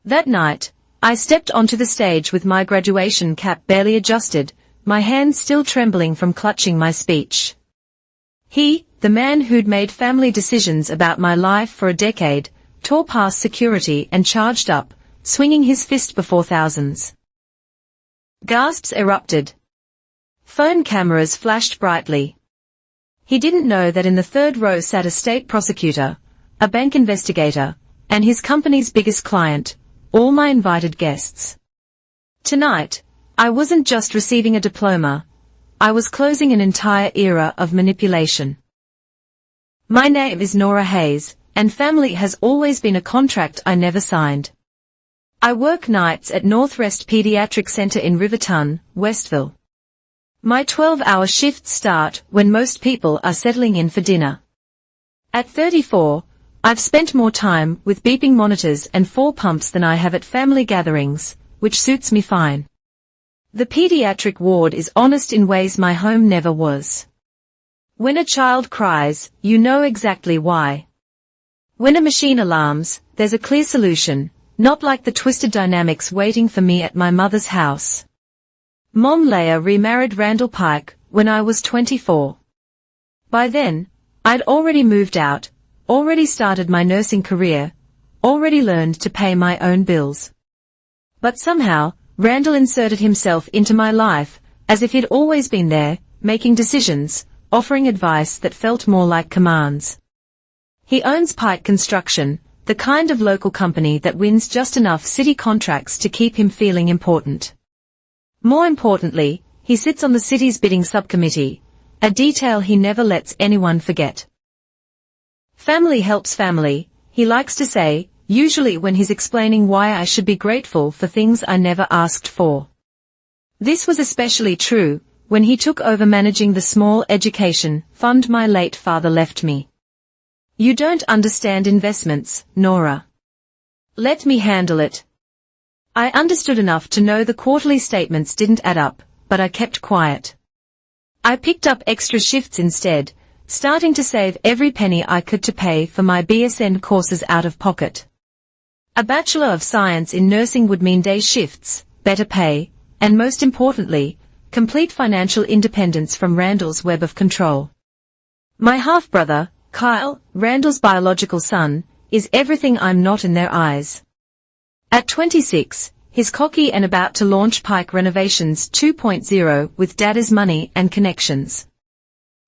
That night, I stepped onto the stage with my graduation cap barely adjusted, my hands still trembling from clutching my speech. He, the man who'd made family decisions about my life for a decade, tore past security and charged up, swinging his fist before thousands. Gasps erupted. Phone cameras flashed brightly. He didn't know that in the third row sat a state prosecutor, a bank investigator, and his company's biggest client, all my invited guests. Tonight, I wasn't just receiving a diploma, I was closing an entire era of manipulation. My name is Nora Hayes, and family has always been a contract I never signed. I work nights at Northwest Pediatric Center in Riverton, Westville. My 12-hour shifts start when most people are settling in for dinner. At 34, I've spent more time with beeping monitors and 4 pumps than I have at family gatherings, which suits me fine. The pediatric ward is honest in ways my home never was. When a child cries, you know exactly why. When a machine alarms, there's a clear solution, not like the twisted dynamics waiting for me at my mother's house. Mom Leah remarried Randall Pike when I was 24. By then, I'd already moved out, already started my nursing career, already learned to pay my own bills. But somehow, Randall inserted himself into my life, as if he'd always been there, making decisions, offering advice that felt more like commands. He owns Pike Construction, the kind of local company that wins just enough city contracts to keep him feeling important. More importantly, he sits on the city's bidding subcommittee, a detail he never lets anyone forget. Family helps family, he likes to say, usually when he's explaining why I should be grateful for things I never asked for. This was especially true when he took over managing the small education fund my late father left me. You don't understand investments, Nora. Let me handle it. I understood enough to know the quarterly statements didn't add up, but I kept quiet. I picked up extra shifts instead, starting to save every penny I could to pay for my BSN courses out of pocket. A Bachelor of Science in nursing would mean day shifts, better pay, and most importantly, complete financial independence from Randall's web of control. My half-brother, Kyle, Randall's biological son, is everything I'm not in their eyes. At 26, he's cocky and about to launch Pike Renovations 2.0 with Daddy's money and connections.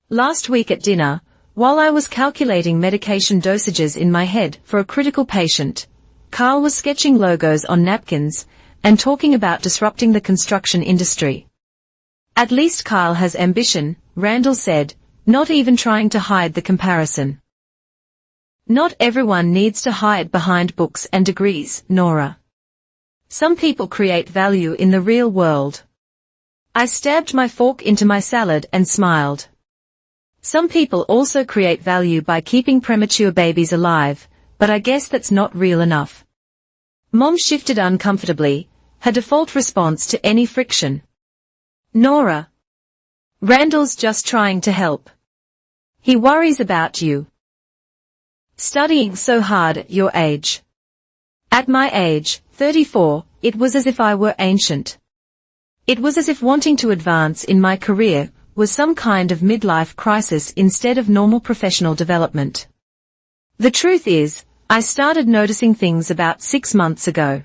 Last week at dinner, while I was calculating medication dosages in my head for a critical patient, Carl was sketching logos on napkins and talking about disrupting the construction industry. At least Kyle has ambition, Randall said, not even trying to hide the comparison. Not everyone needs to hide behind books and degrees, Nora. Some people create value in the real world. I stabbed my fork into my salad and smiled. Some people also create value by keeping premature babies alive, but I guess that's not real enough. Mom shifted uncomfortably, her default response to any friction. Nora. Randall's just trying to help. He worries about you. Studying so hard at your age. At my age, 34, it was as if I were ancient. It was as if wanting to advance in my career was some kind of midlife crisis instead of normal professional development. The truth is, I started noticing things about 6 months ago.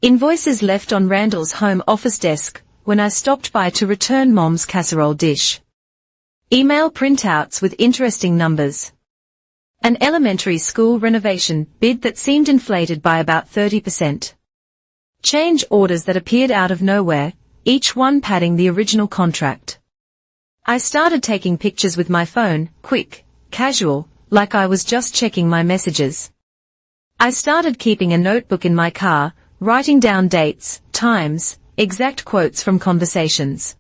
Invoices left on Randall's home office desk when I stopped by to return Mom's casserole dish. Email printouts with interesting numbers. An elementary school renovation bid that seemed inflated by about 30%. Change orders that appeared out of nowhere, each one padding the original contract. I started taking pictures with my phone, quick, casual, like I was just checking my messages. I started keeping a notebook in my car, writing down dates, times, exact quotes from conversations.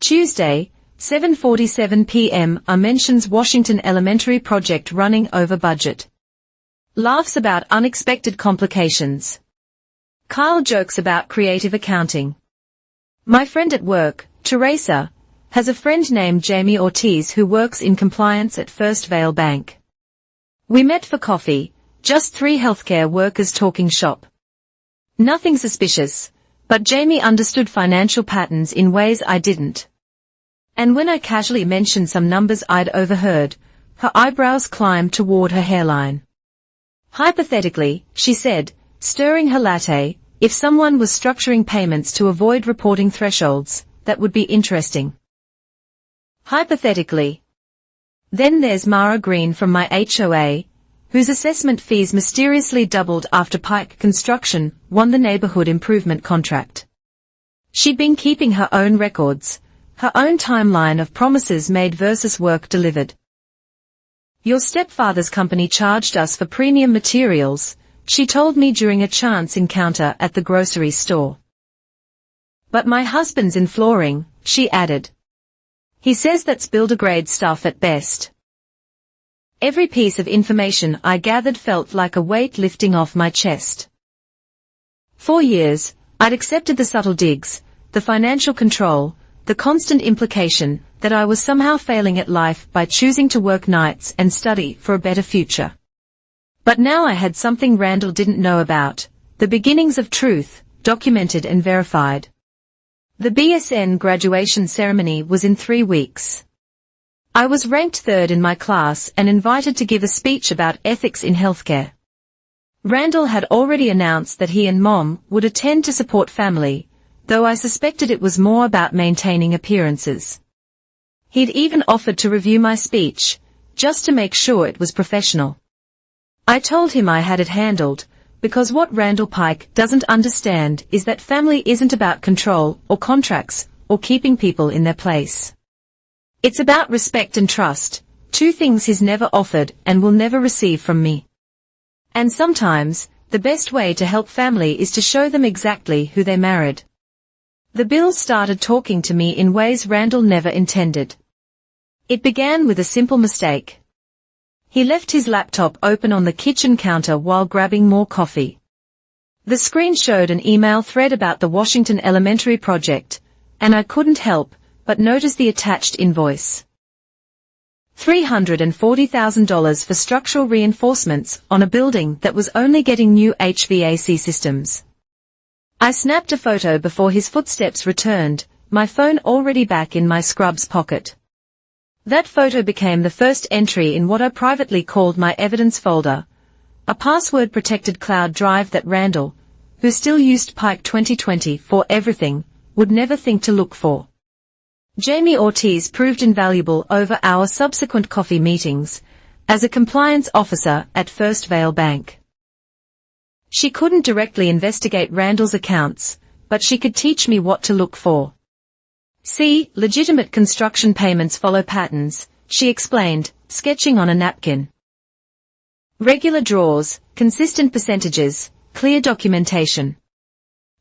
Tuesday, 7:47 p.m. mentions Washington Elementary project running over budget. Laughs about unexpected complications. Kyle jokes about creative accounting. My friend at work, Teresa, has a friend named Jamie Ortiz who works in compliance at First Vale Bank. We met for coffee, just 3 healthcare workers talking shop. Nothing suspicious, but Jamie understood financial patterns in ways I didn't. And when I casually mentioned some numbers I'd overheard, her eyebrows climbed toward her hairline. Hypothetically, she said, stirring her latte, if someone was structuring payments to avoid reporting thresholds, that would be interesting. Hypothetically. Then there's Mara Green from my HOA, whose assessment fees mysteriously doubled after Pike Construction won the neighborhood improvement contract. She'd been keeping her own records, her own timeline of promises made versus work delivered. Your stepfather's company charged us for premium materials, she told me during a chance encounter at the grocery store. But my husband's in flooring, she added. He says that's builder-grade stuff at best. Every piece of information I gathered felt like a weight lifting off my chest. For years, I'd accepted the subtle digs, the financial control, the constant implication that I was somehow failing at life by choosing to work nights and study for a better future. But now I had something Randall didn't know about, the beginnings of truth, documented and verified. The BSN graduation ceremony was in 3 weeks. I was ranked third in my class and invited to give a speech about ethics in healthcare. Randall had already announced that he and Mom would attend to support family, though I suspected it was more about maintaining appearances. He'd even offered to review my speech, just to make sure it was professional. I told him I had it handled, because what Randall Pike doesn't understand is that family isn't about control or contracts or keeping people in their place. It's about respect and trust, 2 things he's never offered and will never receive from me. And sometimes, the best way to help family is to show them exactly who they married. The Bills started talking to me in ways Randall never intended. It began with a simple mistake. He left his laptop open on the kitchen counter while grabbing more coffee. The screen showed an email thread about the Washington Elementary project, and I couldn't help but notice the attached invoice. $340,000 for structural reinforcements on a building that was only getting new HVAC systems. I snapped a photo before his footsteps returned, my phone already back in my scrubs pocket. That photo became the first entry in what I privately called my evidence folder, a password-protected cloud drive that Randall, who still used Pike 2020 for everything, would never think to look for. Jamie Ortiz proved invaluable over our subsequent coffee meetings, as a compliance officer at First Vale Bank. She couldn't directly investigate Randall's accounts, but she could teach me what to look for. See, legitimate construction payments follow patterns, she explained, sketching on a napkin. Regular draws, consistent percentages, clear documentation.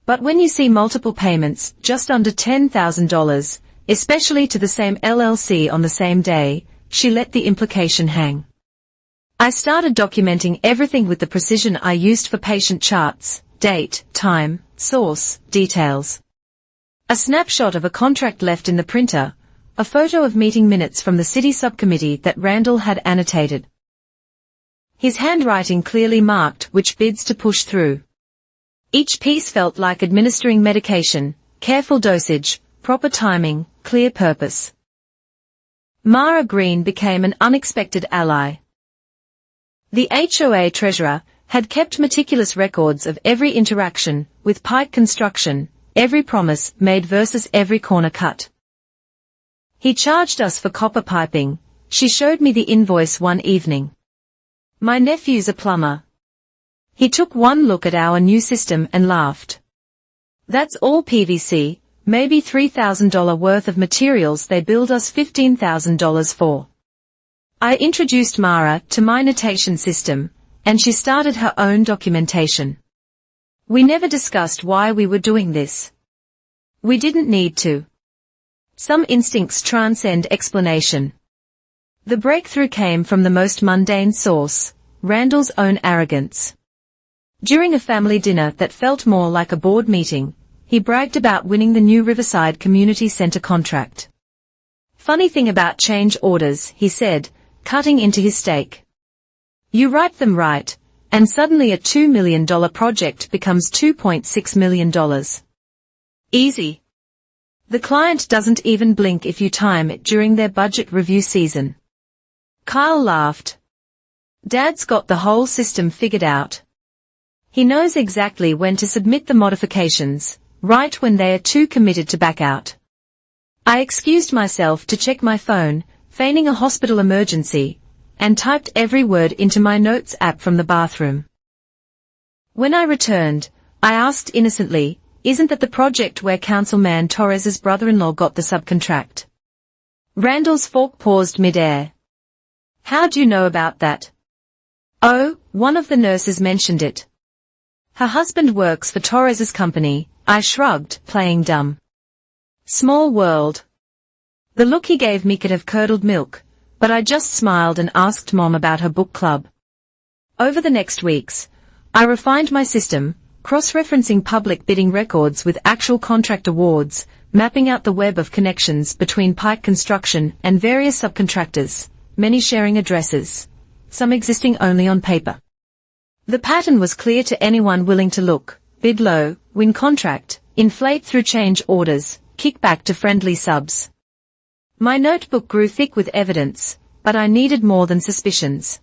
But when you see multiple payments, just under $10,000, especially to the same LLC on the same day, she let the implication hang. I started documenting everything with the precision I used for patient charts, date, time, source, details. A snapshot of a contract left in the printer, a photo of meeting minutes from the city subcommittee that Randall had annotated. His handwriting clearly marked which bids to push through. Each piece felt like administering medication, careful dosage, proper timing, clear purpose. Mara Green became an unexpected ally. The HOA treasurer had kept meticulous records of every interaction with Pike Construction, every promise made versus every corner cut. He charged us for copper piping, she showed me the invoice one evening. My nephew's a plumber. He took one look at our new system and laughed. That's all PVC, maybe $3,000 worth of materials they billed us $15,000 for. I introduced Mara to my notation system, and she started her own documentation. We never discussed why we were doing this. We didn't need to. Some instincts transcend explanation. The breakthrough came from the most mundane source, Randall's own arrogance. During a family dinner that felt more like a board meeting, he bragged about winning the new Riverside Community Center contract. Funny thing about change orders, he said, cutting into his steak. You write them right, and suddenly a $2 million project becomes $2.6 million. Easy. The client doesn't even blink if you time it during their budget review season. Kyle laughed. Dad's got the whole system figured out. He knows exactly when to submit the modifications, right when they are too committed to back out. I excused myself to check my phone, feigning a hospital emergency, and typed every word into my notes app from the bathroom. When I returned, I asked innocently, "Isn't that the project where Councilman Torres's brother-in-law got the subcontract?" Randall's fork paused mid-air. "How'd you know about that?" "Oh, one of the nurses mentioned it. Her husband works for Torres's company," I shrugged, playing dumb. Small world. The look he gave me could have curdled milk, but I just smiled and asked Mom about her book club. Over the next weeks, I refined my system, cross-referencing public bidding records with actual contract awards, mapping out the web of connections between Pike Construction and various subcontractors, many sharing addresses, some existing only on paper. The pattern was clear to anyone willing to look: bid low, win contract, inflate through change orders, kick back to friendly subs. My notebook grew thick with evidence, but I needed more than suspicions.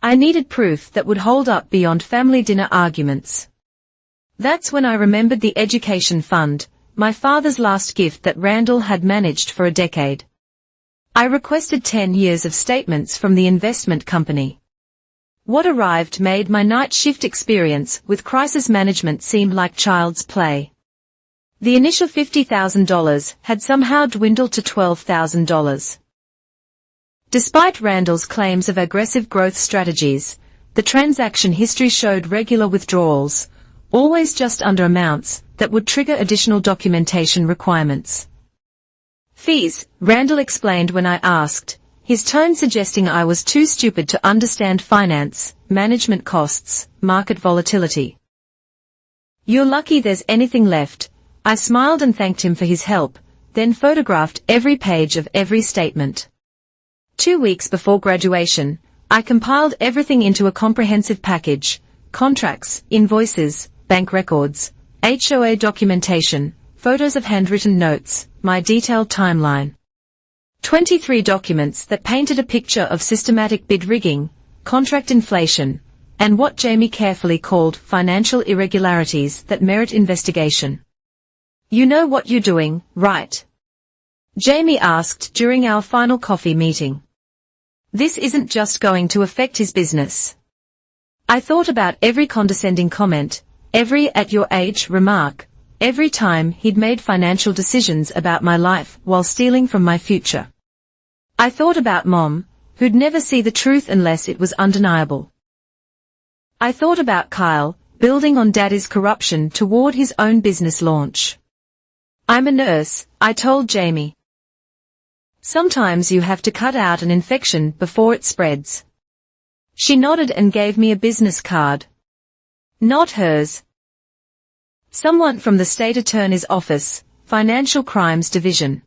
I needed proof that would hold up beyond family dinner arguments. That's when I remembered the education fund, my father's last gift that Randall had managed for a decade. I requested 10 years of statements from the investment company. What arrived made my night shift experience with crisis management seem like child's play. The initial $50,000 had somehow dwindled to $12,000. Despite Randall's claims of aggressive growth strategies, the transaction history showed regular withdrawals, always just under amounts that would trigger additional documentation requirements. "Fees," Randall explained when I asked, his tone suggesting I was too stupid to understand finance, management costs, market volatility. "You're lucky there's anything left." I smiled and thanked him for his help, then photographed every page of every statement. 2 weeks before graduation, I compiled everything into a comprehensive package: contracts, invoices, bank records, HOA documentation, photos of handwritten notes, my detailed timeline. 23 documents that painted a picture of systematic bid rigging, contract inflation, and what Jamie carefully called financial irregularities that merit investigation. "You know what you're doing, right?" Jamie asked during our final coffee meeting. "This isn't just going to affect his business." I thought about every condescending comment, every "at your age" remark, every time he'd made financial decisions about my life while stealing from my future. I thought about Mom, who'd never see the truth unless it was undeniable. I thought about Kyle, building on Daddy's corruption toward his own business launch. "I'm a nurse," I told Jamie. "Sometimes you have to cut out an infection before it spreads." She nodded and gave me a business card. Not hers. Someone from the state attorney's office, Financial Crimes Division.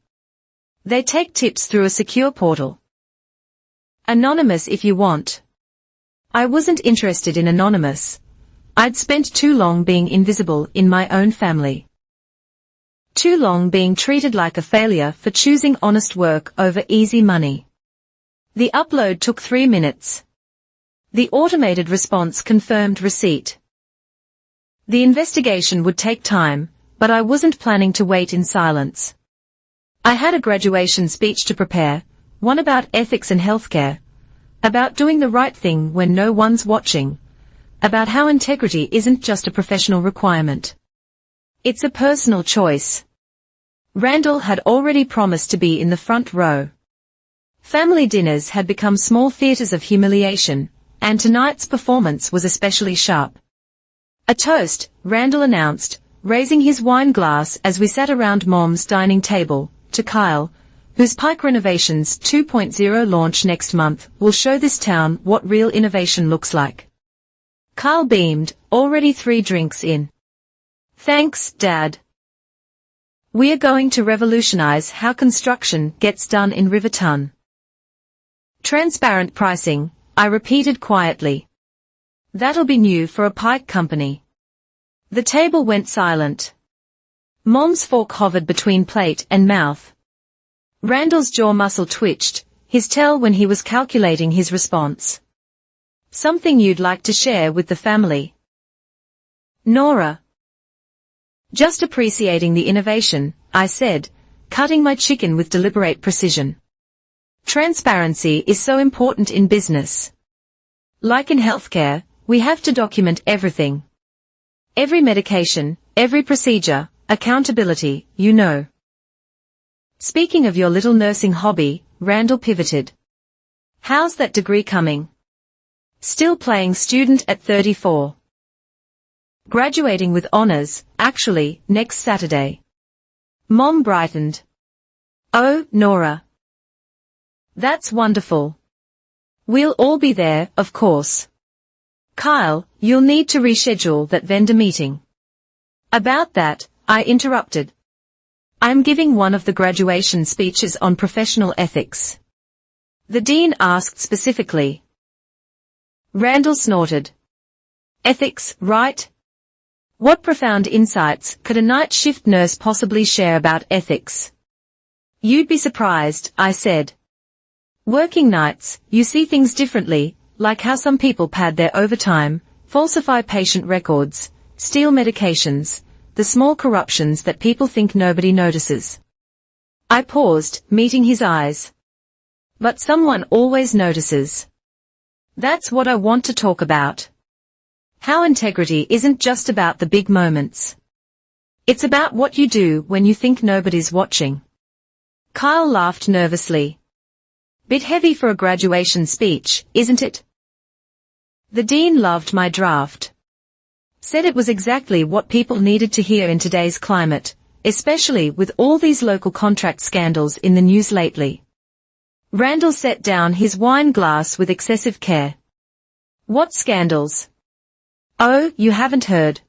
They take tips through a secure portal. Anonymous if you want. I wasn't interested in anonymous. I'd spent too long being invisible in my own family. Too long being treated like a failure for choosing honest work over easy money. The upload took 3 minutes. The automated response confirmed receipt. The investigation would take time, but I wasn't planning to wait in silence. I had a graduation speech to prepare, one about ethics and healthcare, about doing the right thing when no one's watching, about how integrity isn't just a professional requirement. It's a personal choice. Randall had already promised to be in the front row. Family dinners had become small theaters of humiliation, and tonight's performance was especially sharp. "A toast," Randall announced, raising his wine glass as we sat around Mom's dining table, "to Kyle, whose Pike Renovations 2.0 launch next month will show this town what real innovation looks like." Kyle beamed, already 3 drinks in. "Thanks, Dad. We are going to revolutionize how construction gets done in Riverton." Transparent pricing, I repeated quietly. That'll be new for a pike company. The table went silent. Mom's fork hovered between plate and mouth. Randall's jaw muscle twitched, his tell when he was calculating his response. Something you'd like to share with the family? Nora. Just appreciating the innovation, I said, cutting my chicken with deliberate precision. Transparency is so important in business. Like in healthcare, we have to document everything. Every medication, every procedure, accountability, you know. Speaking of your little nursing hobby, Randall pivoted. How's that degree coming? Still playing student at 34. Graduating with honors, actually, next Saturday. Mom brightened. Oh, Nora. That's wonderful. We'll all be there, of course. Kyle, you'll need to reschedule that vendor meeting. About that, I interrupted. I'm giving one of the graduation speeches on professional ethics. The dean asked specifically. Randall snorted. Ethics, right? What profound insights could a night shift nurse possibly share about ethics? You'd be surprised, I said. Working nights, you see things differently, like how some people pad their overtime, falsify patient records, steal medications, the small corruptions that people think nobody notices. I paused, meeting his eyes. But someone always notices. That's what I want to talk about. How integrity isn't just about the big moments. It's about what you do when you think nobody's watching. Kyle laughed nervously. Bit heavy for a graduation speech, isn't it? The dean loved my draft. Said it was exactly what people needed to hear in today's climate, especially with all these local contract scandals in the news lately. Randall set down his wine glass with excessive care. What scandals? Oh, you haven't heard.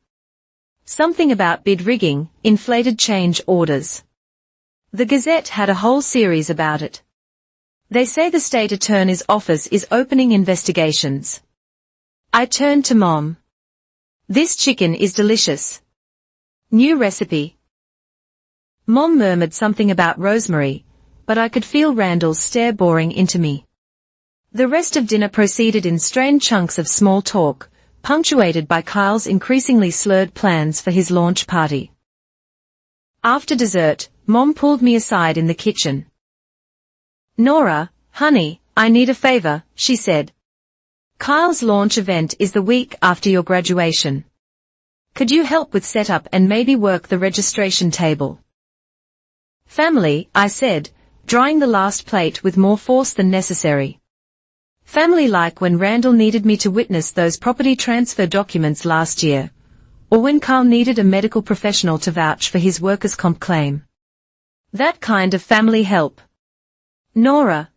Something about bid rigging, inflated change orders. The Gazette had a whole series about it. They say the state attorney's office is opening investigations. I turned to Mom. This chicken is delicious. New recipe. Mom murmured something about rosemary, but I could feel Randall's stare boring into me. The rest of dinner proceeded in strained chunks of small talk, punctuated by Kyle's increasingly slurred plans for his launch party. After dessert, Mom pulled me aside in the kitchen. Nora, honey, I need a favor, she said. Kyle's launch event is the week after your graduation. Could you help with setup and maybe work the registration table? Family, I said, drying the last plate with more force than necessary. Family like when Randall needed me to witness those property transfer documents last year, or when Kyle needed a medical professional to vouch for his workers' comp claim. That kind of family help. Nora.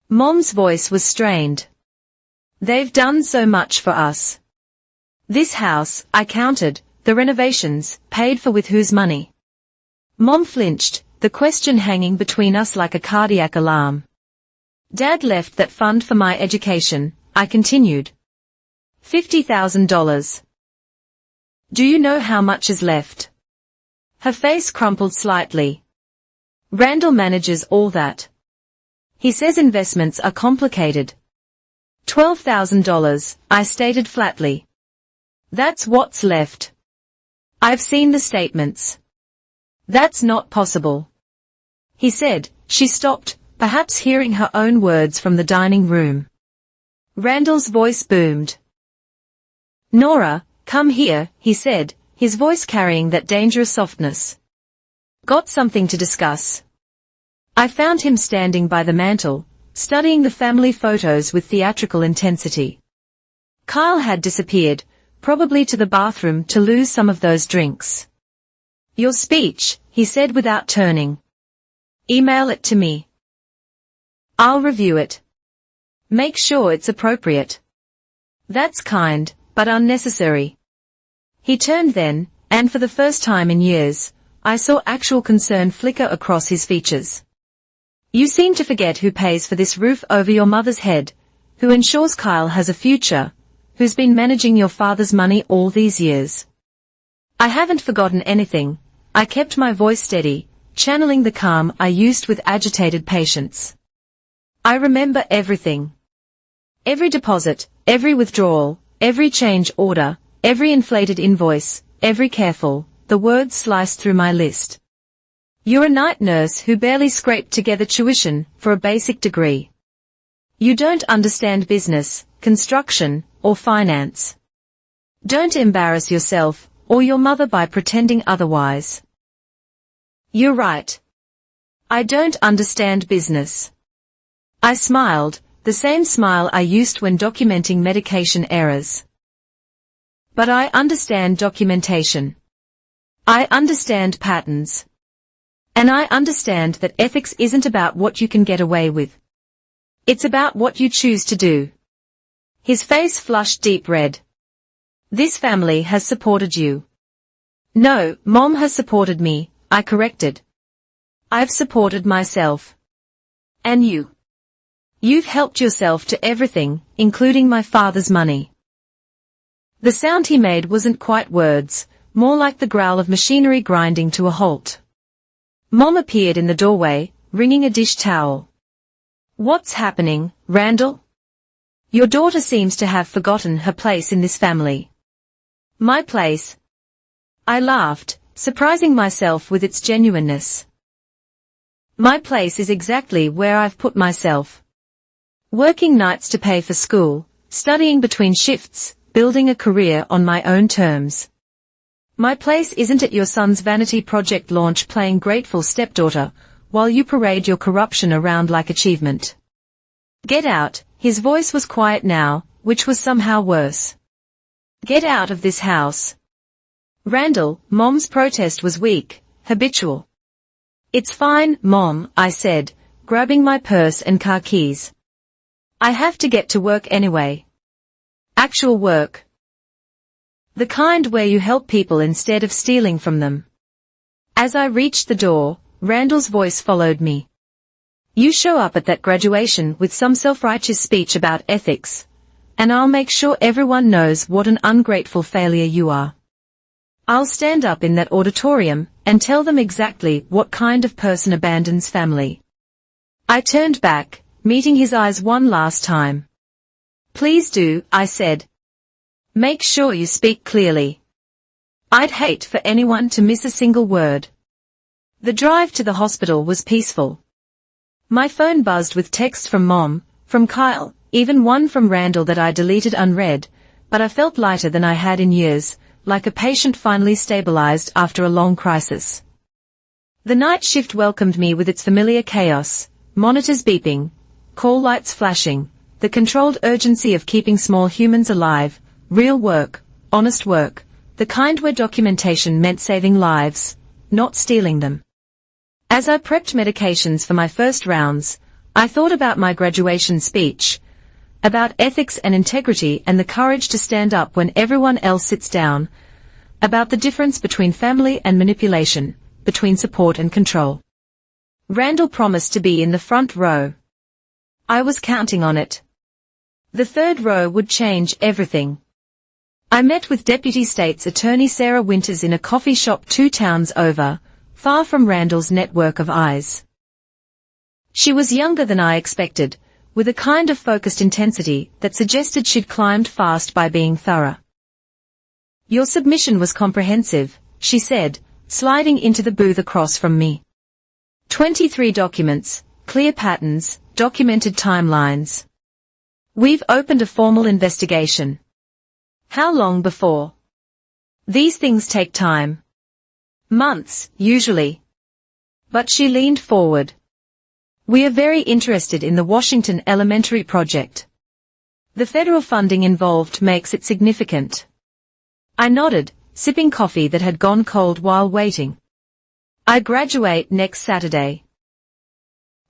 Mom's voice was strained. They've done so much for us. This house, I counted, the renovations, paid for with whose money? Mom flinched, the question hanging between us like a cardiac alarm. Dad left that fund for my education, I continued. $50,000. Do you know how much is left? Her face crumpled slightly. Randall manages all that. He says investments are complicated. $12,000, I stated flatly. That's what's left. I've seen the statements. That's not possible. He said. She stopped, perhaps hearing her own words from the dining room. Randall's voice boomed. Nora, come here, he said, his voice carrying that dangerous softness. Got something to discuss. I found him standing by the mantel, studying the family photos with theatrical intensity. Kyle had disappeared, probably to the bathroom to lose some of those drinks. Your speech, he said without turning. Email it to me. I'll review it. Make sure it's appropriate. That's kind, but unnecessary. He turned then, and for the first time in years, I saw actual concern flicker across his features. You seem to forget who pays for this roof over your mother's head, who ensures Kyle has a future, who's been managing your father's money all these years. I haven't forgotten anything. I kept my voice steady, channeling the calm I used with agitated patience. I remember everything. Every deposit, every withdrawal, every change order, every inflated invoice, every careful, the words sliced through my list. You're a night nurse who barely scraped together tuition for a basic degree. You don't understand business, construction, or finance. Don't embarrass yourself or your mother by pretending otherwise. You're right. I don't understand business. I smiled, the same smile I used when documenting medication errors. But I understand documentation. I understand patterns. And I understand that ethics isn't about what you can get away with. It's about what you choose to do. His face flushed deep red. This family has supported you. No, Mom has supported me, I corrected. I've supported myself. And you. You've helped yourself to everything, including my father's money. The sound he made wasn't quite words, more like the growl of machinery grinding to a halt. Mom appeared in the doorway, wringing a dish towel. What's happening, Randall? Your daughter seems to have forgotten her place in this family. My place? I laughed, surprising myself with its genuineness. My place is exactly where I've put myself. Working nights to pay for school, studying between shifts, building a career on my own terms. My place isn't at your son's vanity project launch playing grateful stepdaughter, while you parade your corruption around like achievement. Get out, his voice was quiet now, which was somehow worse. Get out of this house. Randall, Mom's protest was weak, habitual. It's fine, Mom, I said, grabbing my purse and car keys. I have to get to work anyway. Actual work. The kind where you help people instead of stealing from them. As I reached the door, Randall's voice followed me. You show up at that graduation with some self-righteous speech about ethics, and I'll make sure everyone knows what an ungrateful failure you are. I'll stand up in that auditorium and tell them exactly what kind of person abandons family. I turned back, meeting his eyes one last time. Please do, I said. Make sure you speak clearly. I'd hate for anyone to miss a single word. The drive to the hospital was peaceful. My phone buzzed with text from Mom, from Kyle, even one from Randall that I deleted unread, but I felt lighter than I had in years, like a patient finally stabilized after a long crisis. The night shift welcomed me with its familiar chaos, monitors beeping, call lights flashing, the controlled urgency of keeping small humans alive, real work, honest work, the kind where documentation meant saving lives, not stealing them. As I prepped medications for my first rounds, I thought about my graduation speech, about ethics and integrity and the courage to stand up when everyone else sits down, about the difference between family and manipulation, between support and control. Randall promised to be in the front row. I was counting on it. The third row would change everything. I met with Deputy State's Attorney Sarah Winters in a coffee shop 2 towns over, far from Randall's network of eyes. She was younger than I expected, with a kind of focused intensity that suggested she'd climbed fast by being thorough. Your submission was comprehensive, she said, sliding into the booth across from me. 23 documents, clear patterns, documented timelines. We've opened a formal investigation. How long before? These things take time. Months, usually. But she leaned forward. We are very interested in the Washington Elementary project. The federal funding involved makes it significant. I nodded, sipping coffee that had gone cold while waiting. I graduate next Saturday.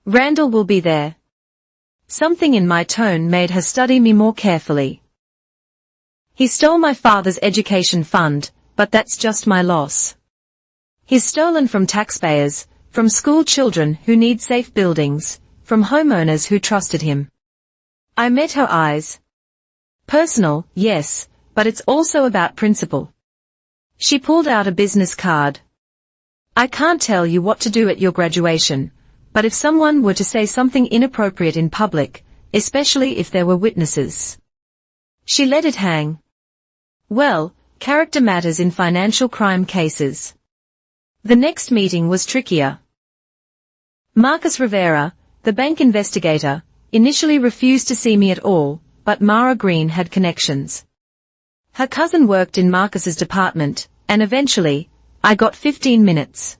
Randall will be there. Something in my tone made her study me more carefully. He stole my father's education fund, but that's just my loss. He's stolen from taxpayers, from school children who need safe buildings, from homeowners who trusted him. I met her eyes. Personal, yes, but it's also about principle. She pulled out a business card. I can't tell you what to do at your graduation, but if someone were to say something inappropriate in public, especially if there were witnesses. She let it hang. Well, character matters in financial crime cases. The next meeting was trickier. Marcus Rivera, the bank investigator, initially refused to see me at all, but Mara Green had connections. Her cousin worked in Marcus's department, and eventually, I got 15 minutes.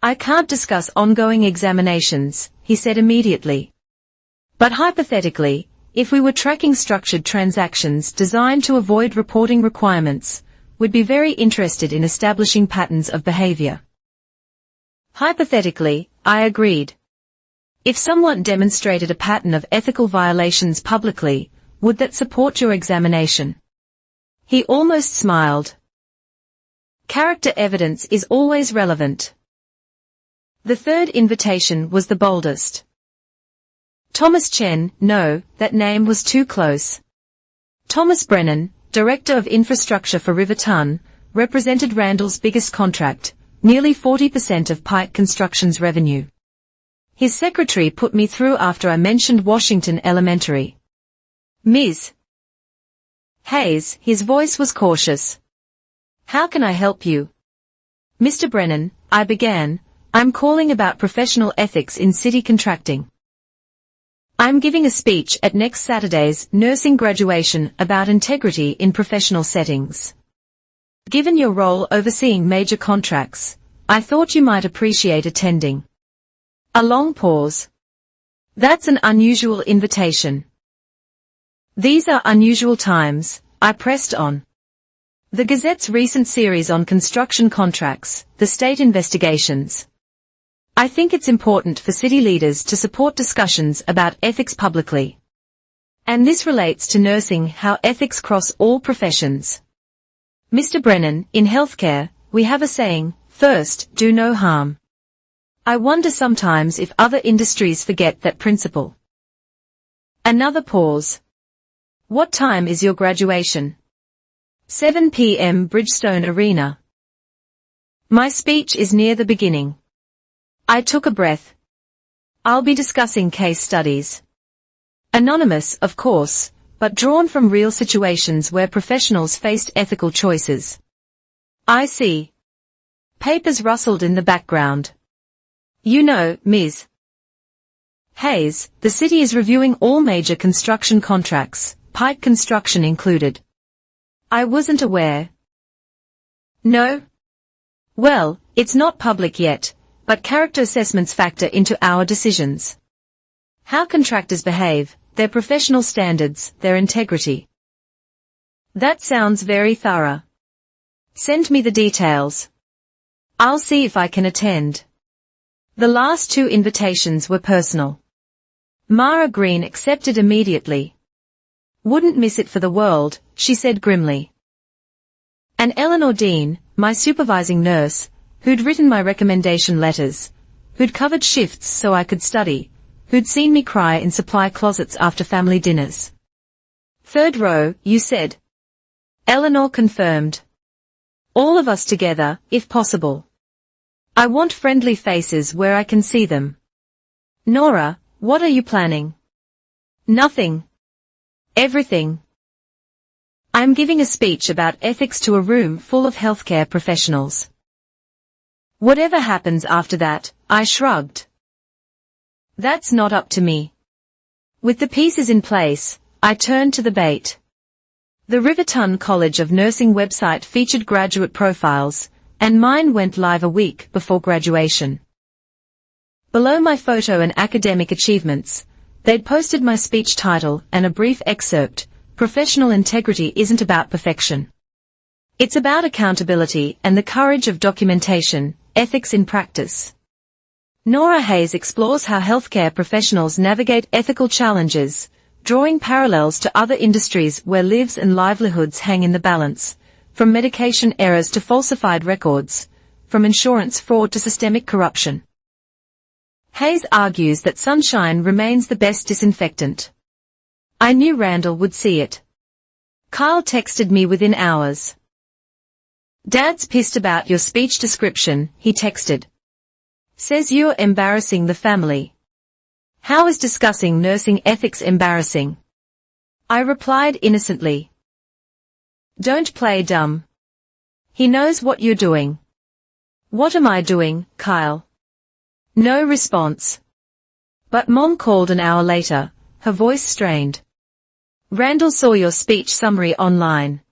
I can't discuss ongoing examinations, he said immediately. But hypothetically, if we were tracking structured transactions designed to avoid reporting requirements, we'd be very interested in establishing patterns of behavior. Hypothetically, I agreed. If someone demonstrated a pattern of ethical violations publicly, would that support your examination? He almost smiled. Character evidence is always relevant. The third invitation was the boldest. Thomas Chen, no, that name was too close. Thomas Brennan, Director of Infrastructure for Riverton, represented Randall's biggest contract, nearly 40% of Pike Construction's revenue. His secretary put me through after I mentioned Washington Elementary. Ms. Hayes, his voice was cautious. How can I help you? Mr. Brennan, I began, I'm calling about professional ethics in city contracting. I'm giving a speech at next Saturday's nursing graduation about integrity in professional settings. Given your role overseeing major contracts, I thought you might appreciate attending. A long pause. That's an unusual invitation. These are unusual times, I pressed on. The Gazette's recent series on construction contracts, the state investigations. I think it's important for city leaders to support discussions about ethics publicly. And this relates to nursing, how ethics cross all professions. Mr. Brennan, in healthcare, we have a saying, first, do no harm. I wonder sometimes if other industries forget that principle. Another pause. What time is your graduation? 7 p.m. Bridgestone Arena. My speech is near the beginning. I took a breath. I'll be discussing case studies. Anonymous, of course, but drawn from real situations where professionals faced ethical choices. I see. Papers rustled in the background. You know, Ms. Hayes, the city is reviewing all major construction contracts, Pike Construction included. I wasn't aware. No? Well, it's not public yet, but character assessments factor into our decisions. How contractors behave, their professional standards, their integrity. That sounds very thorough. Send me the details. I'll see if I can attend. The last two invitations were personal. Mara Green accepted immediately. Wouldn't miss it for the world, she said grimly. And Eleanor Dean, my supervising nurse, who'd written my recommendation letters, who'd covered shifts so I could study, who'd seen me cry in supply closets after family dinners. Third row, you said. Eleanor confirmed. All of us together, if possible. I want friendly faces where I can see them. Nora, what are you planning? Nothing. Everything. I'm giving a speech about ethics to a room full of healthcare professionals. Whatever happens after that, I shrugged. That's not up to me. With the pieces in place, I turned to the bait. The Riverton College of Nursing website featured graduate profiles, and mine went live a week before graduation. Below my photo and academic achievements, they'd posted my speech title and a brief excerpt, Professional Integrity Isn't About Perfection. It's about accountability and the courage of documentation, ethics in practice. Nora Hayes explores how healthcare professionals navigate ethical challenges, drawing parallels to other industries where lives and livelihoods hang in the balance, from medication errors to falsified records, from insurance fraud to systemic corruption. Hayes argues that sunshine remains the best disinfectant. I knew Randall would see it. Kyle texted me within hours. Dad's pissed about your speech description, he texted. Says you're embarrassing the family. How is discussing nursing ethics embarrassing? I replied innocently. Don't play dumb. He knows what you're doing. What am I doing, Kyle? No response. But Mom called an hour later, her voice strained. Randall saw your speech summary online.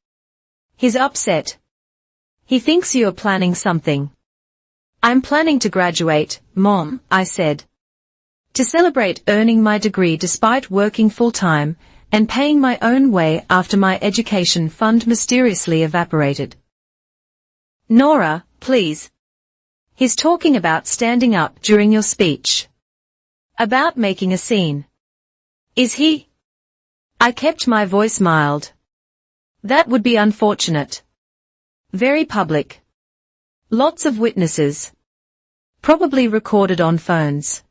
He's upset. He thinks you're planning something. I'm planning to graduate, Mom, I said. To celebrate earning my degree despite working full-time and paying my own way after my education fund mysteriously evaporated. Nora, please. He's talking about standing up during your speech. About making a scene. Is he? I kept my voice mild. That would be unfortunate. Very public. Lots of witnesses. Probably recorded on phones.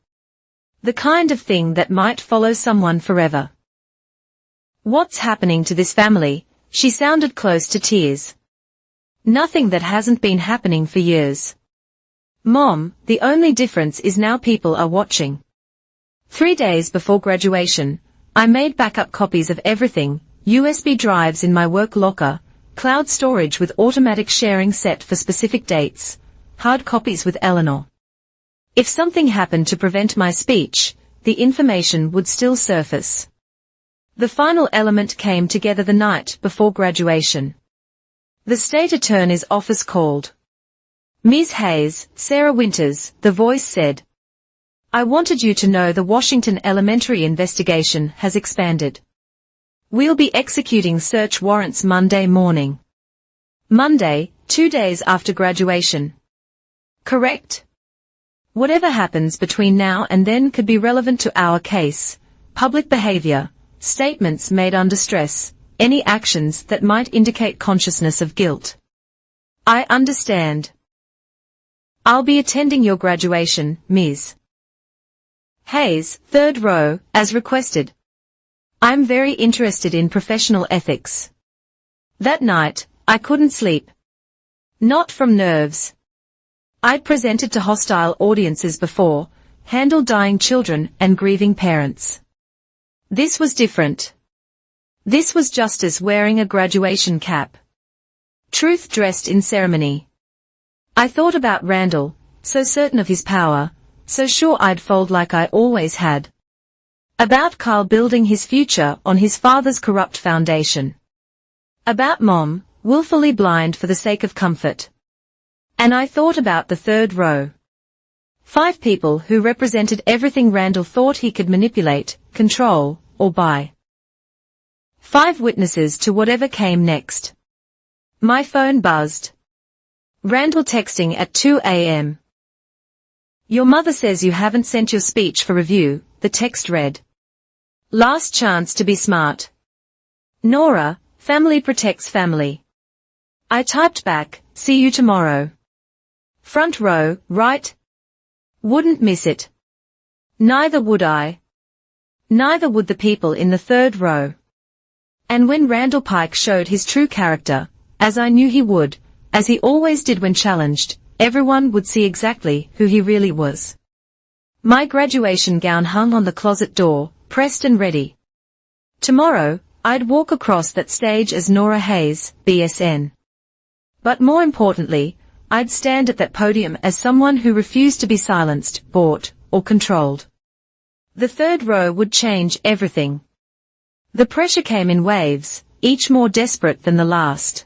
The kind of thing that might follow someone forever. What's happening to this family? She sounded close to tears. Nothing that hasn't been happening for years. Mom, the only difference is now people are watching. 3 days before graduation, I made backup copies of everything, USB drives in my work locker, cloud storage with automatic sharing set for specific dates, hard copies with Eleanor. If something happened to prevent my speech, the information would still surface. The final element came together the night before graduation. The state attorney's office called. Ms. Hayes, Sarah Winters, the voice said. I wanted you to know the Washington Elementary investigation has expanded. We'll be executing search warrants Monday morning. Monday, 2 days after graduation. Correct? Whatever happens between now and then could be relevant to our case. Public behavior, statements made under stress, any actions that might indicate consciousness of guilt. I understand. I'll be attending your graduation, Ms. Hayes, third row, as requested. I'm very interested in professional ethics. That night, I couldn't sleep. Not from nerves. I'd presented to hostile audiences before, handled dying children and grieving parents. This was different. This was justice wearing a graduation cap. Truth dressed in ceremony. I thought about Randall, so certain of his power, so sure I'd fold like I always had. About Kyle building his future on his father's corrupt foundation. About Mom, willfully blind for the sake of comfort. And I thought about the third row. 5 people who represented everything Randall thought he could manipulate, control, or buy. 5 witnesses to whatever came next. My phone buzzed. Randall texting at 2 a.m. Your mother says you haven't sent your speech for review, the text read. Last chance to be smart. Nora, family protects family. I typed back, see you tomorrow. Front row, right? Wouldn't miss it. Neither would I. Neither would the people in the third row. And when Randall Pike showed his true character, as I knew he would, as he always did when challenged, everyone would see exactly who he really was. My graduation gown hung on the closet door, pressed and ready. Tomorrow, I'd walk across that stage as Nora Hayes, BSN. But more importantly, I'd stand at that podium as someone who refused to be silenced, bought, or controlled. The third row would change everything. The pressure came in waves, each more desperate than the last.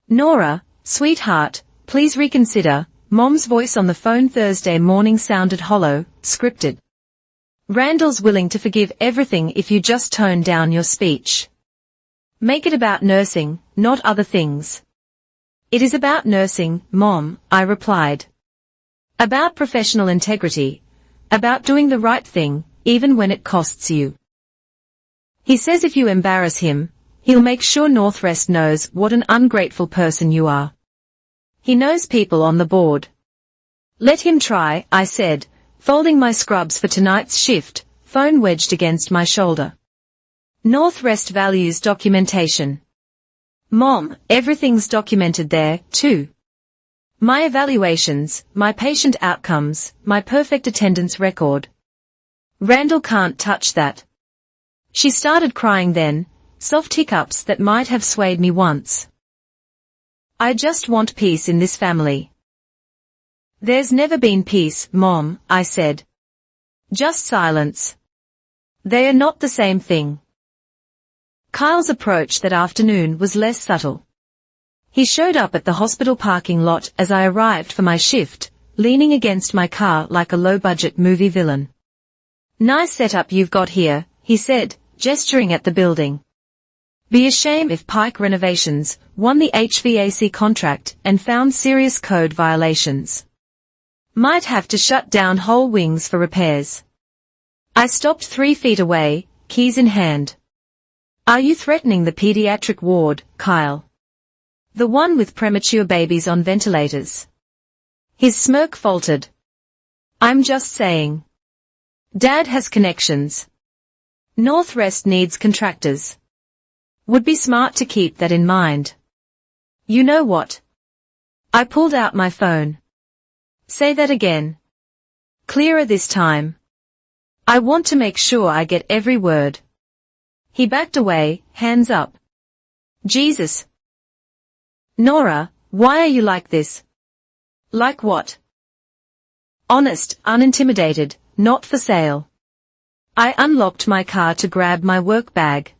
Nora, sweetheart, please reconsider. Mom's voice on the phone Thursday morning sounded hollow, scripted. Randall's willing to forgive everything if you just tone down your speech. Make it about nursing, not other things. It is about nursing, Mom, I replied. About professional integrity. About doing the right thing, even when it costs you. He says if you embarrass him, he'll make sure Northwest knows what an ungrateful person you are. He knows people on the board. Let him try, I said, folding my scrubs for tonight's shift, phone wedged against my shoulder. Northwest values documentation. Mom, everything's documented there, too. My evaluations, my patient outcomes, my perfect attendance record. Randall can't touch that. She started crying then, soft hiccups that might have swayed me once. I just want peace in this family. There's never been peace, Mom, I said. Just silence. They are not the same thing. Kyle's approach that afternoon was less subtle. He showed up at the hospital parking lot as I arrived for my shift, leaning against my car like a low-budget movie villain. Nice setup you've got here, he said, gesturing at the building. Be a shame if Pike Renovations won the HVAC contract and found serious code violations. Might have to shut down whole wings for repairs. I stopped 3 feet away, keys in hand. Are you threatening the pediatric ward, Kyle? The one with premature babies on ventilators. His smirk faltered. I'm just saying. Dad has connections. Northrest needs contractors. Would be smart to keep that in mind. You know what? I pulled out my phone. Say that again. Clearer this time. I want to make sure I get every word. He backed away, hands up. Jesus. Nora, why are you like this? Like what? Honest, unintimidated, not for sale. I unlocked my car to grab my work bag.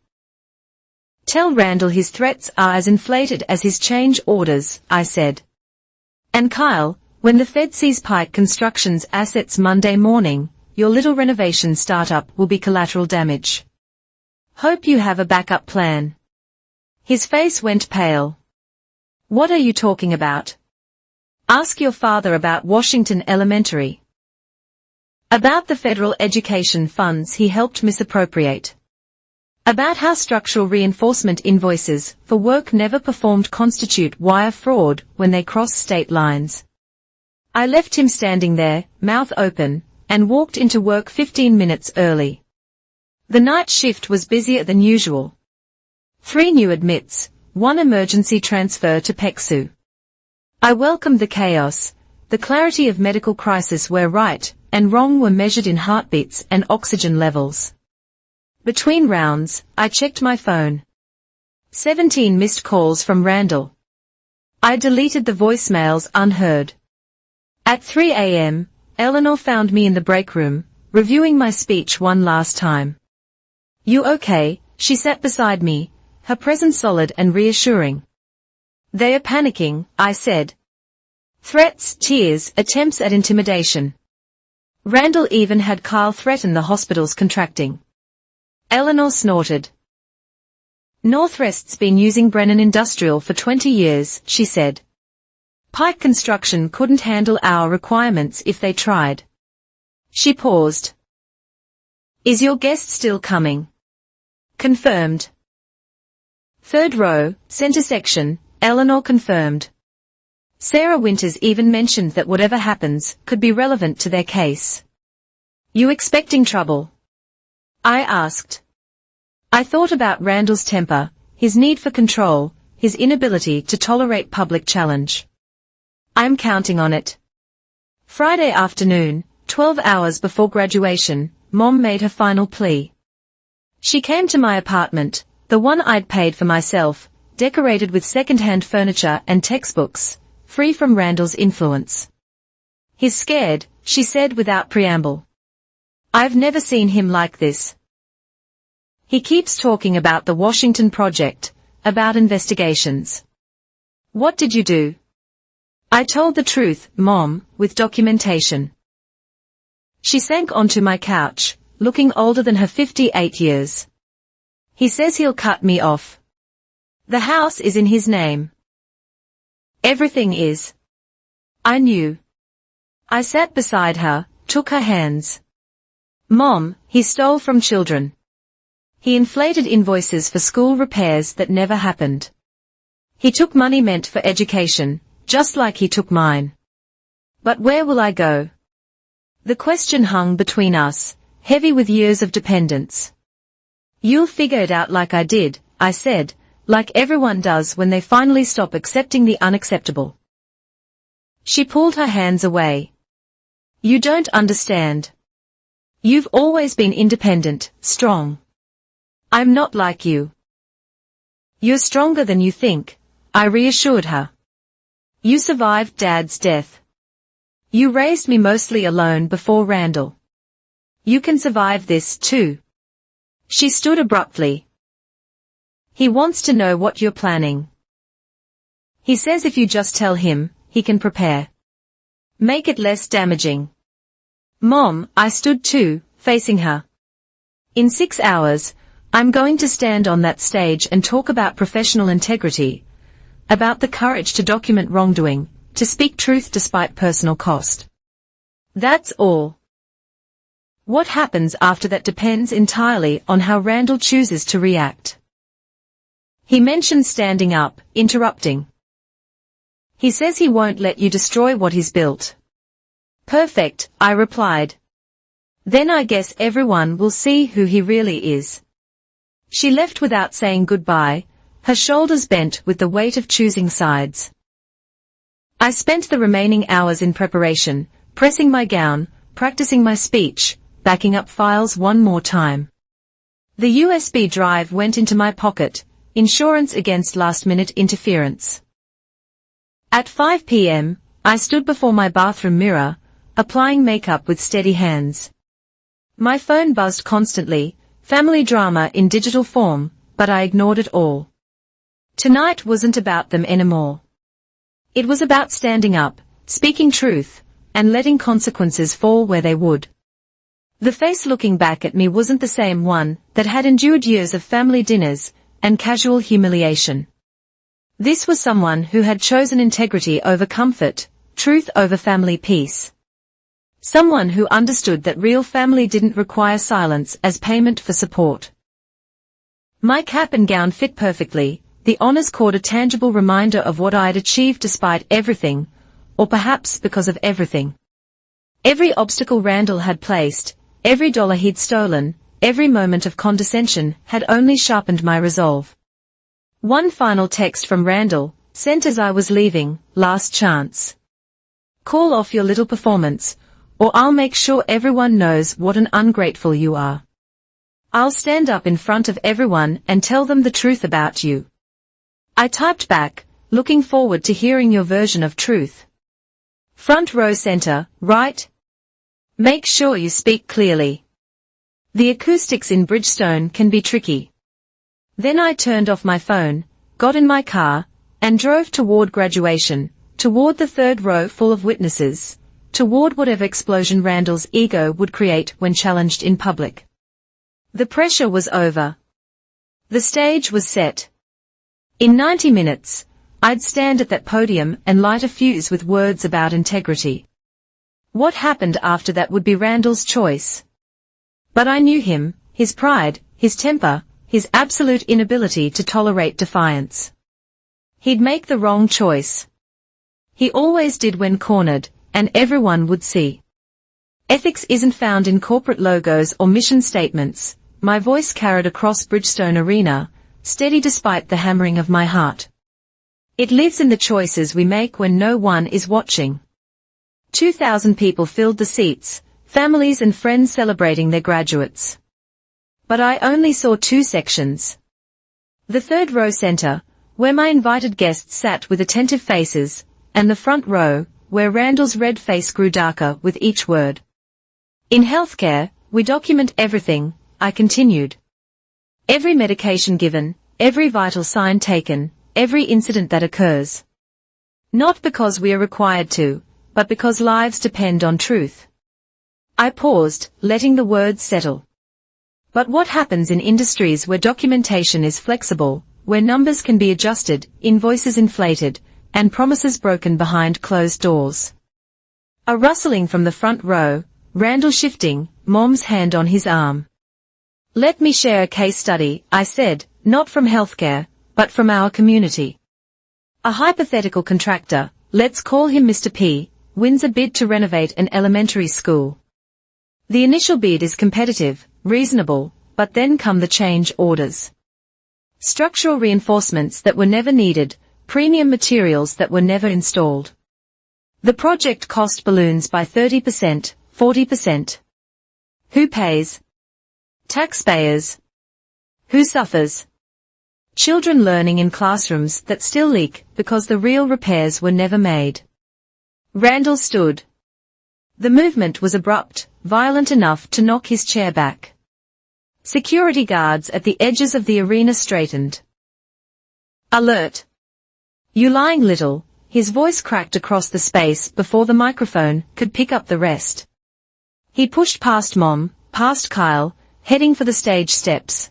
Tell Randall his threats are as inflated as his change orders, I said. And Kyle, when the Fed sees Pike Construction's assets Monday morning, your little renovation startup will be collateral damage. Hope you have a backup plan. His face went pale. What are you talking about? Ask your father about Washington Elementary. About the federal education funds he helped misappropriate. About how structural reinforcement invoices for work never performed constitute wire fraud when they cross state lines. I left him standing there, mouth open, and walked into work 15 minutes early. The night shift was busier than usual. 3 new admits, 1 emergency transfer to PECSU. I welcomed the chaos, the clarity of medical crisis where right and wrong were measured in heartbeats and oxygen levels. Between rounds, I checked my phone. 17 missed calls from Randall. I deleted the voicemails unheard. At 3 a.m., Eleanor found me in the break room, reviewing my speech one last time. You okay? She sat beside me, her presence solid and reassuring. They are panicking, I said. Threats, tears, attempts at intimidation. Randall even had Kyle threaten the hospital's contracting. Eleanor snorted. Northrest's been using Brennan Industrial for 20 years, she said. Pike Construction couldn't handle our requirements if they tried. She paused. Is your guest still coming? Confirmed. 3rd row, center section, Eleanor confirmed. Sarah Winters even mentioned that whatever happens could be relevant to their case. You expecting trouble? I asked. I thought about Randall's temper, his need for control, his inability to tolerate public challenge. I'm counting on it. Friday afternoon, 12 hours before graduation, Mom made her final plea. She came to my apartment, the one I'd paid for myself, decorated with second-hand furniture and textbooks, free from Randall's influence. He's scared, she said without preamble. I've never seen him like this. He keeps talking about the Washington project, about investigations. What did you do? I told the truth, Mom, with documentation. She sank onto my couch, looking older than her 58 years. He says he'll cut me off. The house is in his name. Everything is. I knew. I sat beside her, took her hands. Mom, he stole from children. He inflated invoices for school repairs that never happened. He took money meant for education, just like he took mine. But where will I go? The question hung between us, heavy with years of dependence. You'll figure it out like I did, I said, like everyone does when they finally stop accepting the unacceptable. She pulled her hands away. You don't understand. You've always been independent, strong. I'm not like you. You're stronger than you think, I reassured her. You survived Dad's death. You raised me mostly alone before Randall. You can survive this too. She stood abruptly. He wants to know what you're planning. He says if you just tell him, he can prepare. Make it less damaging. Mom, I stood too, facing her. In 6 hours, I'm going to stand on that stage and talk about professional integrity, about the courage to document wrongdoing, to speak truth despite personal cost. That's all. What happens after that depends entirely on how Randall chooses to react. He mentions standing up, interrupting. He says he won't let you destroy what he's built. Perfect, I replied. Then I guess everyone will see who he really is. She left without saying goodbye, her shoulders bent with the weight of choosing sides. I spent the remaining hours in preparation, pressing my gown, practicing my speech, backing up files one more time. The USB drive went into my pocket, insurance against last-minute interference. At 5 p.m., I stood before my bathroom mirror, applying makeup with steady hands. My phone buzzed constantly, family drama in digital form, but I ignored it all. Tonight wasn't about them anymore. It was about standing up, speaking truth, and letting consequences fall where they would. The face looking back at me wasn't the same one that had endured years of family dinners and casual humiliation. This was someone who had chosen integrity over comfort, truth over family peace. Someone who understood that real family didn't require silence as payment for support. My cap and gown fit perfectly, the honors cord a tangible reminder of what I had achieved despite everything, or perhaps because of everything. Every obstacle Randall had placed, every dollar he'd stolen, every moment of condescension had only sharpened my resolve. One final text from Randall, sent as I was leaving, last chance. Call off your little performance, or I'll make sure everyone knows what an ungrateful you are. I'll stand up in front of everyone and tell them the truth about you. I typed back, looking forward to hearing your version of truth. Front row center, right? Make sure you speak clearly. The acoustics in Bridgestone can be tricky. Then I turned off my phone, got in my car, and drove toward graduation, toward the third row full of witnesses, toward whatever explosion Randall's ego would create when challenged in public. The pressure was over. The stage was set. In 90 minutes, I'd stand at that podium and light a fuse with words about integrity. What happened after that would be Randall's choice. But I knew him, his pride, his temper, his absolute inability to tolerate defiance. He'd make the wrong choice. He always did when cornered, and everyone would see. Ethics isn't found in corporate logos or mission statements, my voice carried across Bridgestone Arena, steady despite the hammering of my heart. It lives in the choices we make when no one is watching. 2,000 people filled the seats, families and friends celebrating their graduates. But I only saw two sections. The third row center, where my invited guests sat with attentive faces, and the front row, where Randall's red face grew darker with each word. In healthcare, we document everything, I continued. Every medication given, every vital sign taken, every incident that occurs. Not because we are required to, but because lives depend on truth. I paused, letting the words settle. But what happens in industries where documentation is flexible, where numbers can be adjusted, invoices inflated, and promises broken behind closed doors? A rustling from the front row, Randall shifting, Mom's hand on his arm. Let me share a case study, I said, not from healthcare, but from our community. A hypothetical contractor, let's call him Mr. P, wins a bid to renovate an elementary school. The initial bid is competitive, reasonable, but then come the change orders. Structural reinforcements that were never needed, premium materials that were never installed. The project cost balloons by 30%, 40%. Who pays? Taxpayers. Who suffers? Children learning in classrooms that still leak because the real repairs were never made. Randall stood. The movement was abrupt, violent enough to knock his chair back. Security guards at the edges of the arena straightened. Alert! You lying little, his voice cracked across the space before the microphone could pick up the rest. He pushed past Mom, past Kyle, heading for the stage steps.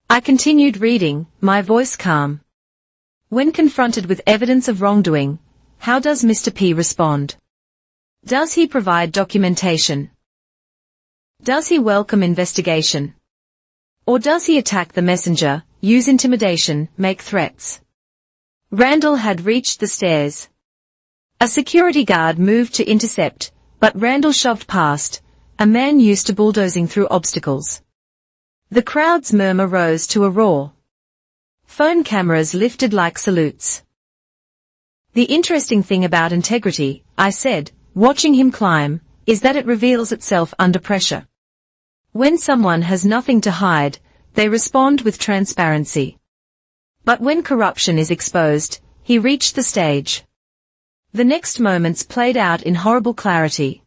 I continued reading, my voice calm. When confronted with evidence of wrongdoing, how does Mr. P respond? Does he provide documentation? Does he welcome investigation? Or does he attack the messenger, use intimidation, make threats? Randall had reached the stairs. A security guard moved to intercept, but Randall shoved past, a man used to bulldozing through obstacles. The crowd's murmur rose to a roar. Phone cameras lifted like salutes. The interesting thing about integrity, I said, watching him climb, is that it reveals itself under pressure. When someone has nothing to hide, they respond with transparency. But when corruption is exposed, he reached the stage. The next moments played out in horrible clarity.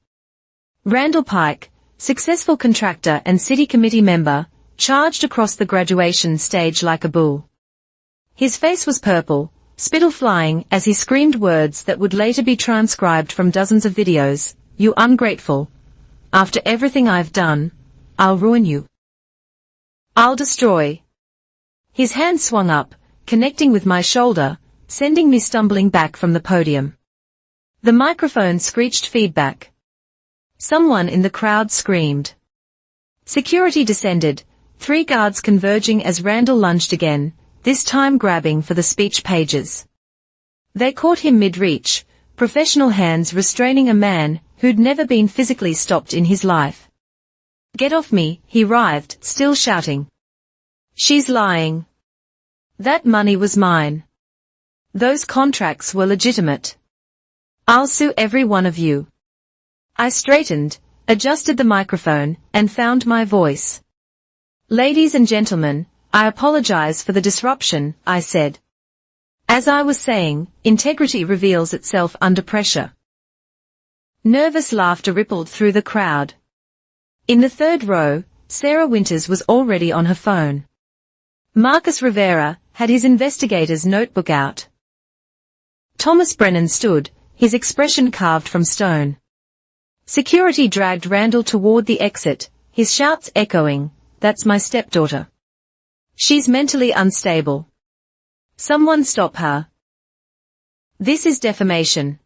Randall Pike, successful contractor and city committee member, charged across the graduation stage like a bull. His face was purple, spittle flying as he screamed words that would later be transcribed from dozens of videos. You ungrateful. After everything I've done, I'll ruin you. I'll destroy. His hand swung up, connecting with my shoulder, sending me stumbling back from the podium. The microphone screeched feedback. Someone in the crowd screamed. Security descended, 3 guards converging as Randall lunged again, this time grabbing for the speech pages. They caught him mid-reach, professional hands restraining a man who'd never been physically stopped in his life. Get off me, he writhed, still shouting. She's lying. That money was mine. Those contracts were legitimate. I'll sue every one of you. I straightened, adjusted the microphone, and found my voice. Ladies and gentlemen, I apologize for the disruption, I said. As I was saying, integrity reveals itself under pressure. Nervous laughter rippled through the crowd. In the third row, Sarah Winters was already on her phone. Marcus Rivera had his investigator's notebook out. Thomas Brennan stood, his expression carved from stone. Security dragged Randall toward the exit, his shouts echoing, "That's my stepdaughter. She's mentally unstable. Someone stop her. This is defamation."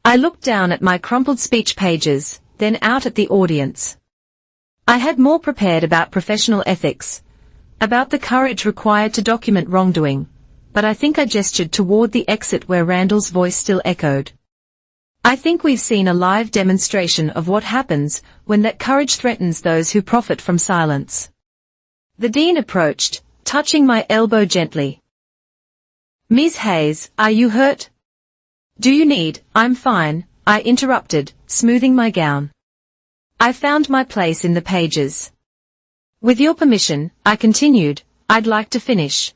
I looked down at my crumpled speech pages, then out at the audience. I had more prepared about professional ethics, about the courage required to document wrongdoing, but I think I gestured toward the exit where Randall's voice still echoed. I think we've seen a live demonstration of what happens when that courage threatens those who profit from silence. The dean approached, touching my elbow gently. "Ms. Hayes, are you hurt?" "Do you need—" "I'm fine," I interrupted, smoothing my gown. I found my place in the pages. "With your permission," I continued, "I'd like to finish.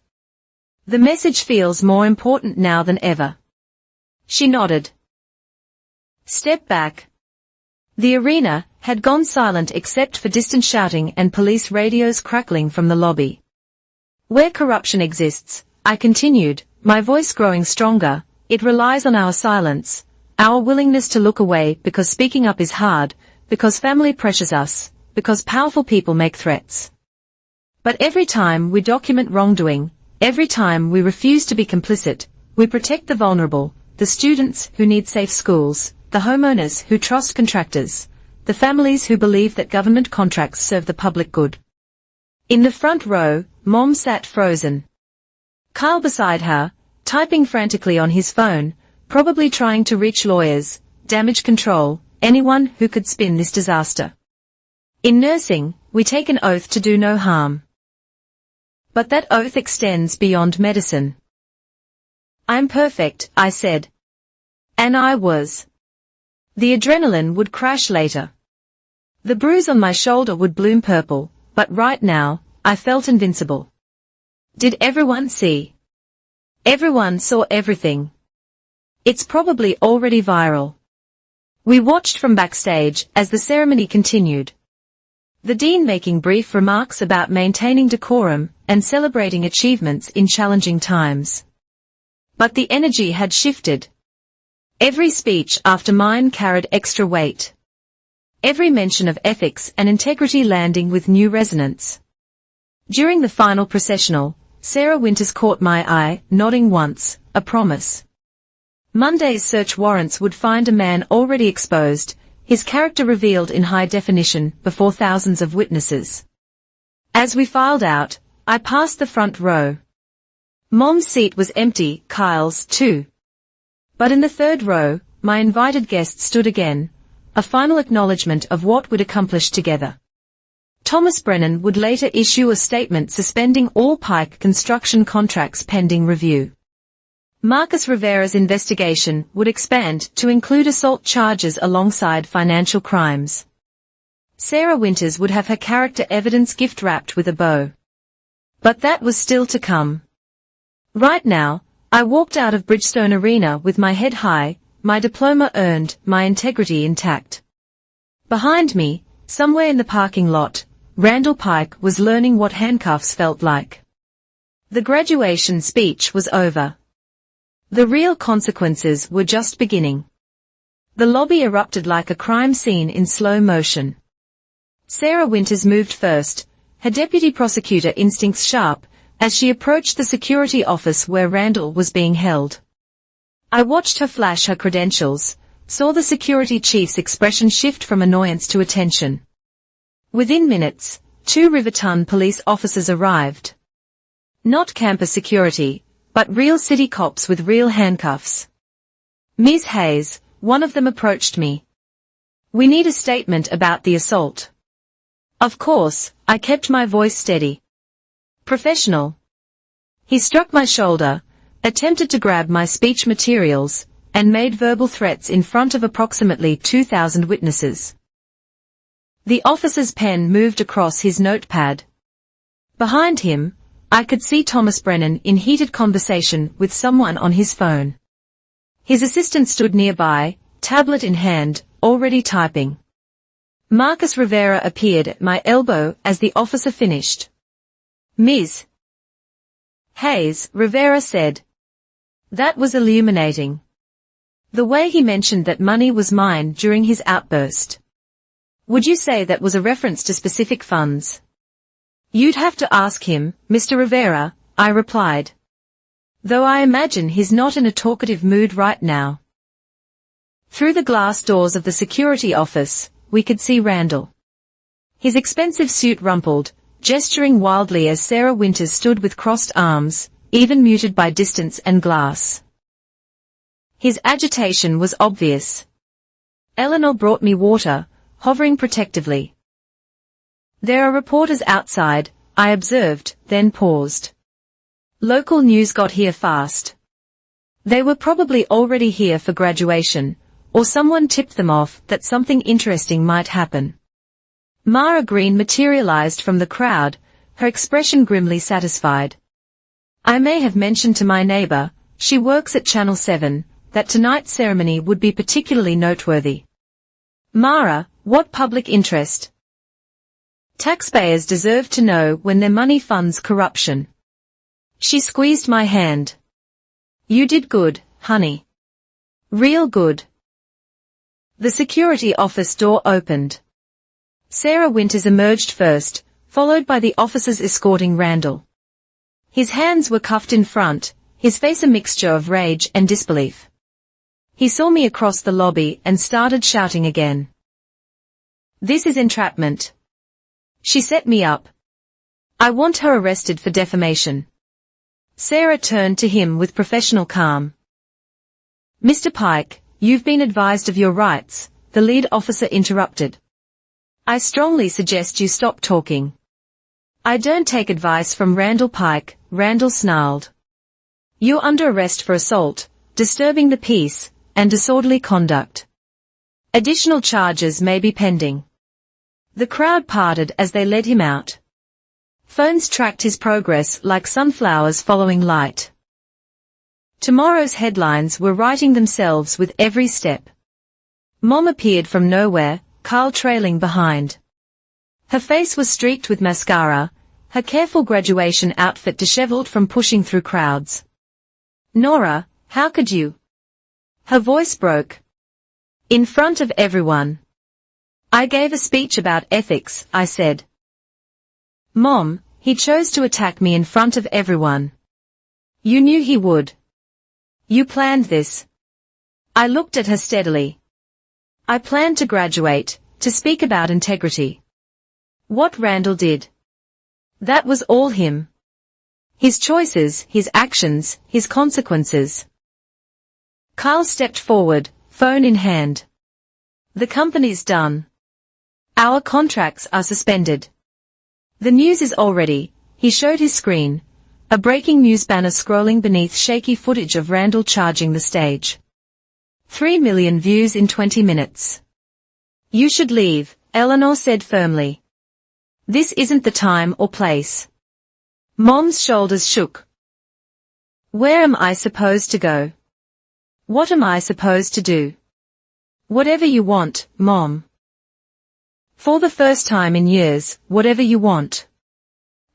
The message feels more important now than ever." She nodded. Step back. The arena had gone silent except for distant shouting and police radios crackling from the lobby. Where corruption exists, I continued, my voice growing stronger, it relies on our silence, our willingness to look away because speaking up is hard, because family pressures us, because powerful people make threats. But every time we document wrongdoing, every time we refuse to be complicit, we protect the vulnerable, the students who need safe schools, the homeowners who trust contractors, the families who believe that government contracts serve the public good. In the front row, Mom sat frozen. Kyle beside her, typing frantically on his phone, probably trying to reach lawyers, damage control, anyone who could spin this disaster. In nursing, we take an oath to do no harm. But that oath extends beyond medicine. I'm perfect, I said. And I was. The adrenaline would crash later. The bruise on my shoulder would bloom purple, but right now, I felt invincible. Did everyone see? Everyone saw everything. It's probably already viral. We watched from backstage as the ceremony continued. The dean making brief remarks about maintaining decorum and celebrating achievements in challenging times. But the energy had shifted. Every speech after mine carried extra weight. Every mention of ethics and integrity landing with new resonance. During the final processional, Sarah Winters caught my eye, nodding once, a promise. Monday's search warrants would find a man already exposed, his character revealed in high definition before thousands of witnesses. As we filed out, I passed the front row. Mom's seat was empty, Kyle's too. But in the third row, my invited guest stood again, a final acknowledgement of what we'd accomplished together. Thomas Brennan would later issue a statement suspending all Pike construction contracts pending review. Marcus Rivera's investigation would expand to include assault charges alongside financial crimes. Sarah Winters would have her character evidence gift wrapped with a bow. But that was still to come. Right now, I walked out of Bridgestone Arena with my head high, my diploma earned, my integrity intact. Behind me, somewhere in the parking lot, Randall Pike was learning what handcuffs felt like. The graduation speech was over. The real consequences were just beginning. The lobby erupted like a crime scene in slow motion. Sarah Winters moved first, her deputy prosecutor instincts sharp, as she approached the security office where Randall was being held. I watched her flash her credentials, saw the security chief's expression shift from annoyance to attention. Within minutes, 2 Riverton police officers arrived. Not campus security, but real city cops with real handcuffs. Ms. Hayes, one of them approached me. We need a statement about the assault. Of course, I kept my voice steady. Professional. He struck my shoulder, attempted to grab my speech materials, and made verbal threats in front of approximately 2,000 witnesses. The officer's pen moved across his notepad. Behind him, I could see Thomas Brennan in heated conversation with someone on his phone. His assistant stood nearby, tablet in hand, already typing. Marcus Rivera appeared at my elbow as the officer finished. Ms. Hayes, Rivera said. That was illuminating. The way he mentioned that money was mine during his outburst. Would you say that was a reference to specific funds? You'd have to ask him, Mr. Rivera, I replied. Though I imagine he's not in a talkative mood right now. Through the glass doors of the security office, we could see Randall. His expensive suit rumpled, gesturing wildly as Sarah Winters stood with crossed arms, even muted by distance and glass. His agitation was obvious. Eleanor brought me water, hovering protectively. There are reporters outside, I observed, then paused. Local news got here fast. They were probably already here for graduation, or someone tipped them off that something interesting might happen. Mara Green materialized from the crowd, her expression grimly satisfied. I may have mentioned to my neighbor, she works at Channel 7, that tonight's ceremony would be particularly noteworthy. Mara, what public interest? Taxpayers deserve to know when their money funds corruption. She squeezed my hand. You did good, honey. Real good. The security office door opened. Sarah Winters emerged first, followed by the officers escorting Randall. His hands were cuffed in front, his face a mixture of rage and disbelief. He saw me across the lobby and started shouting again. This is entrapment. She set me up. I want her arrested for defamation. Sarah turned to him with professional calm. Mr. Pike, you've been advised of your rights, the lead officer interrupted. I strongly suggest you stop talking. I don't take advice from Randall Pike, Randall snarled. You're under arrest for assault, disturbing the peace, and disorderly conduct. Additional charges may be pending. The crowd parted as they led him out. Phones tracked his progress like sunflowers following light. Tomorrow's headlines were writing themselves with every step. Mom appeared from nowhere, Carl trailing behind. Her face was streaked with mascara, her careful graduation outfit disheveled from pushing through crowds. Nora, how could you? Her voice broke. In front of everyone. I gave a speech about ethics, I said. Mom, he chose to attack me in front of everyone. You knew he would. You planned this. I looked at her steadily. I planned to graduate, to speak about integrity. What Randall did. That was all him. His choices, his actions, his consequences. Carl stepped forward, phone in hand. The company's done. Our contracts are suspended. The news is already, he showed his screen, a breaking news banner scrolling beneath shaky footage of Randall charging the stage. 3 million views in 20 minutes. You should leave, Eleanor said firmly. This isn't the time or place. Mom's shoulders shook. Where am I supposed to go? What am I supposed to do? Whatever you want, Mom. For the first time in years, whatever you want.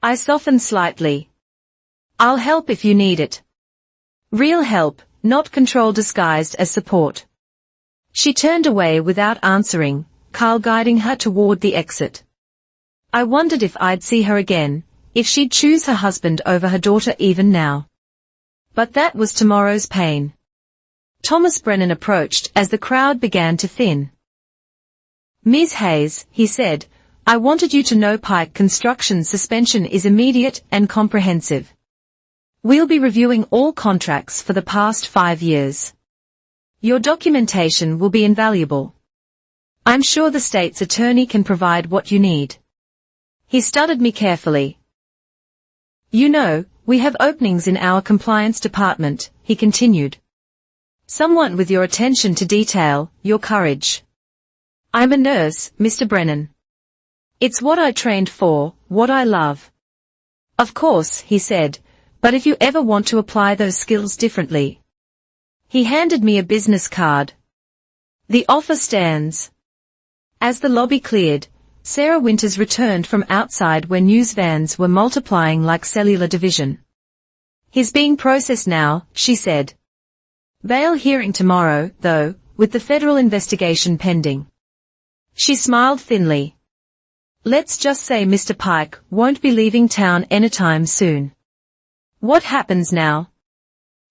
I softened slightly. I'll help if you need it. Real help, not control disguised as support. She turned away without answering, Carl guiding her toward the exit. I wondered if I'd see her again, if she'd choose her husband over her daughter even now. But that was tomorrow's pain. Thomas Brennan approached as the crowd began to thin. Ms. Hayes, he said, I wanted you to know Pike Construction's suspension is immediate and comprehensive. We'll be reviewing all contracts for the past 5 years. Your documentation will be invaluable. I'm sure the state's attorney can provide what you need. He studied me carefully. You know, we have openings in our compliance department, he continued. Someone with your attention to detail, your courage. I'm a nurse, Mr. Brennan. It's what I trained for, what I love. Of course, he said, but if you ever want to apply those skills differently. He handed me a business card. The offer stands. As the lobby cleared, Sarah Winters returned from outside where news vans were multiplying like cellular division. He's being processed now, she said. Bail hearing tomorrow, though, with the federal investigation pending. She smiled thinly. Let's just say Mr. Pike won't be leaving town anytime soon. What happens now?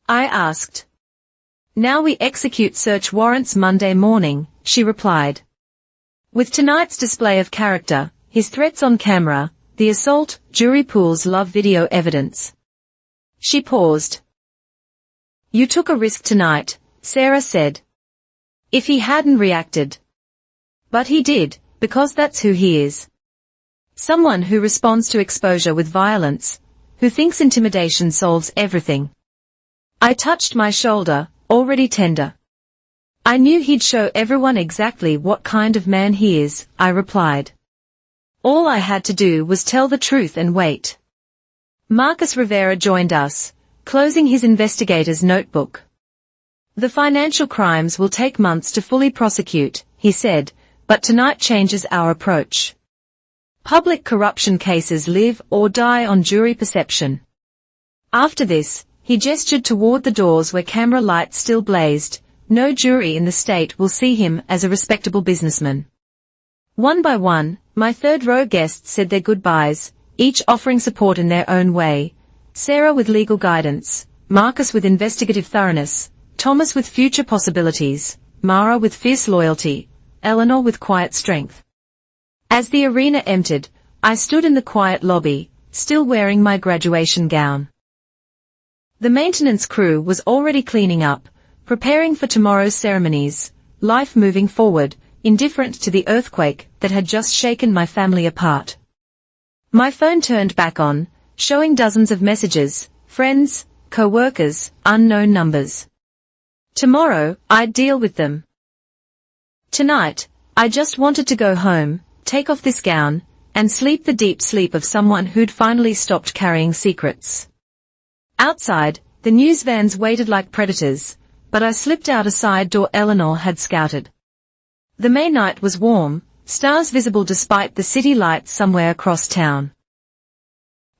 I asked. Now we execute search warrants Monday morning, she replied. With tonight's display of character, his threats on camera, the assault, jury pools love video evidence. She paused. You took a risk tonight, Sarah said. If he hadn't reacted. But he did, because that's who he is. Someone who responds to exposure with violence, who thinks intimidation solves everything. I touched my shoulder, already tender. I knew he'd show everyone exactly what kind of man he is, I replied. All I had to do was tell the truth and wait. Marcus Rivera joined us, closing his investigator's notebook. The financial crimes will take months to fully prosecute, he said, but tonight changes our approach. Public corruption cases live or die on jury perception. After this, he gestured toward the doors where camera lights still blazed. No jury in the state will see him as a respectable businessman. One by one, my third-row guests said their goodbyes, each offering support in their own way. Sarah with legal guidance, Marcus with investigative thoroughness, Thomas with future possibilities, Mara with fierce loyalty, Eleanor with quiet strength. As the arena emptied, I stood in the quiet lobby, still wearing my graduation gown. The maintenance crew was already cleaning up, preparing for tomorrow's ceremonies, life moving forward, indifferent to the earthquake that had just shaken my family apart. My phone turned back on, showing dozens of messages, friends, co-workers, unknown numbers. Tomorrow, I'd deal with them. Tonight, I just wanted to go home, take off this gown, and sleep the deep sleep of someone who'd finally stopped carrying secrets. Outside, the news vans waited like predators, but I slipped out a side door Eleanor had scouted. The May night was warm, stars visible despite the city lights somewhere across town.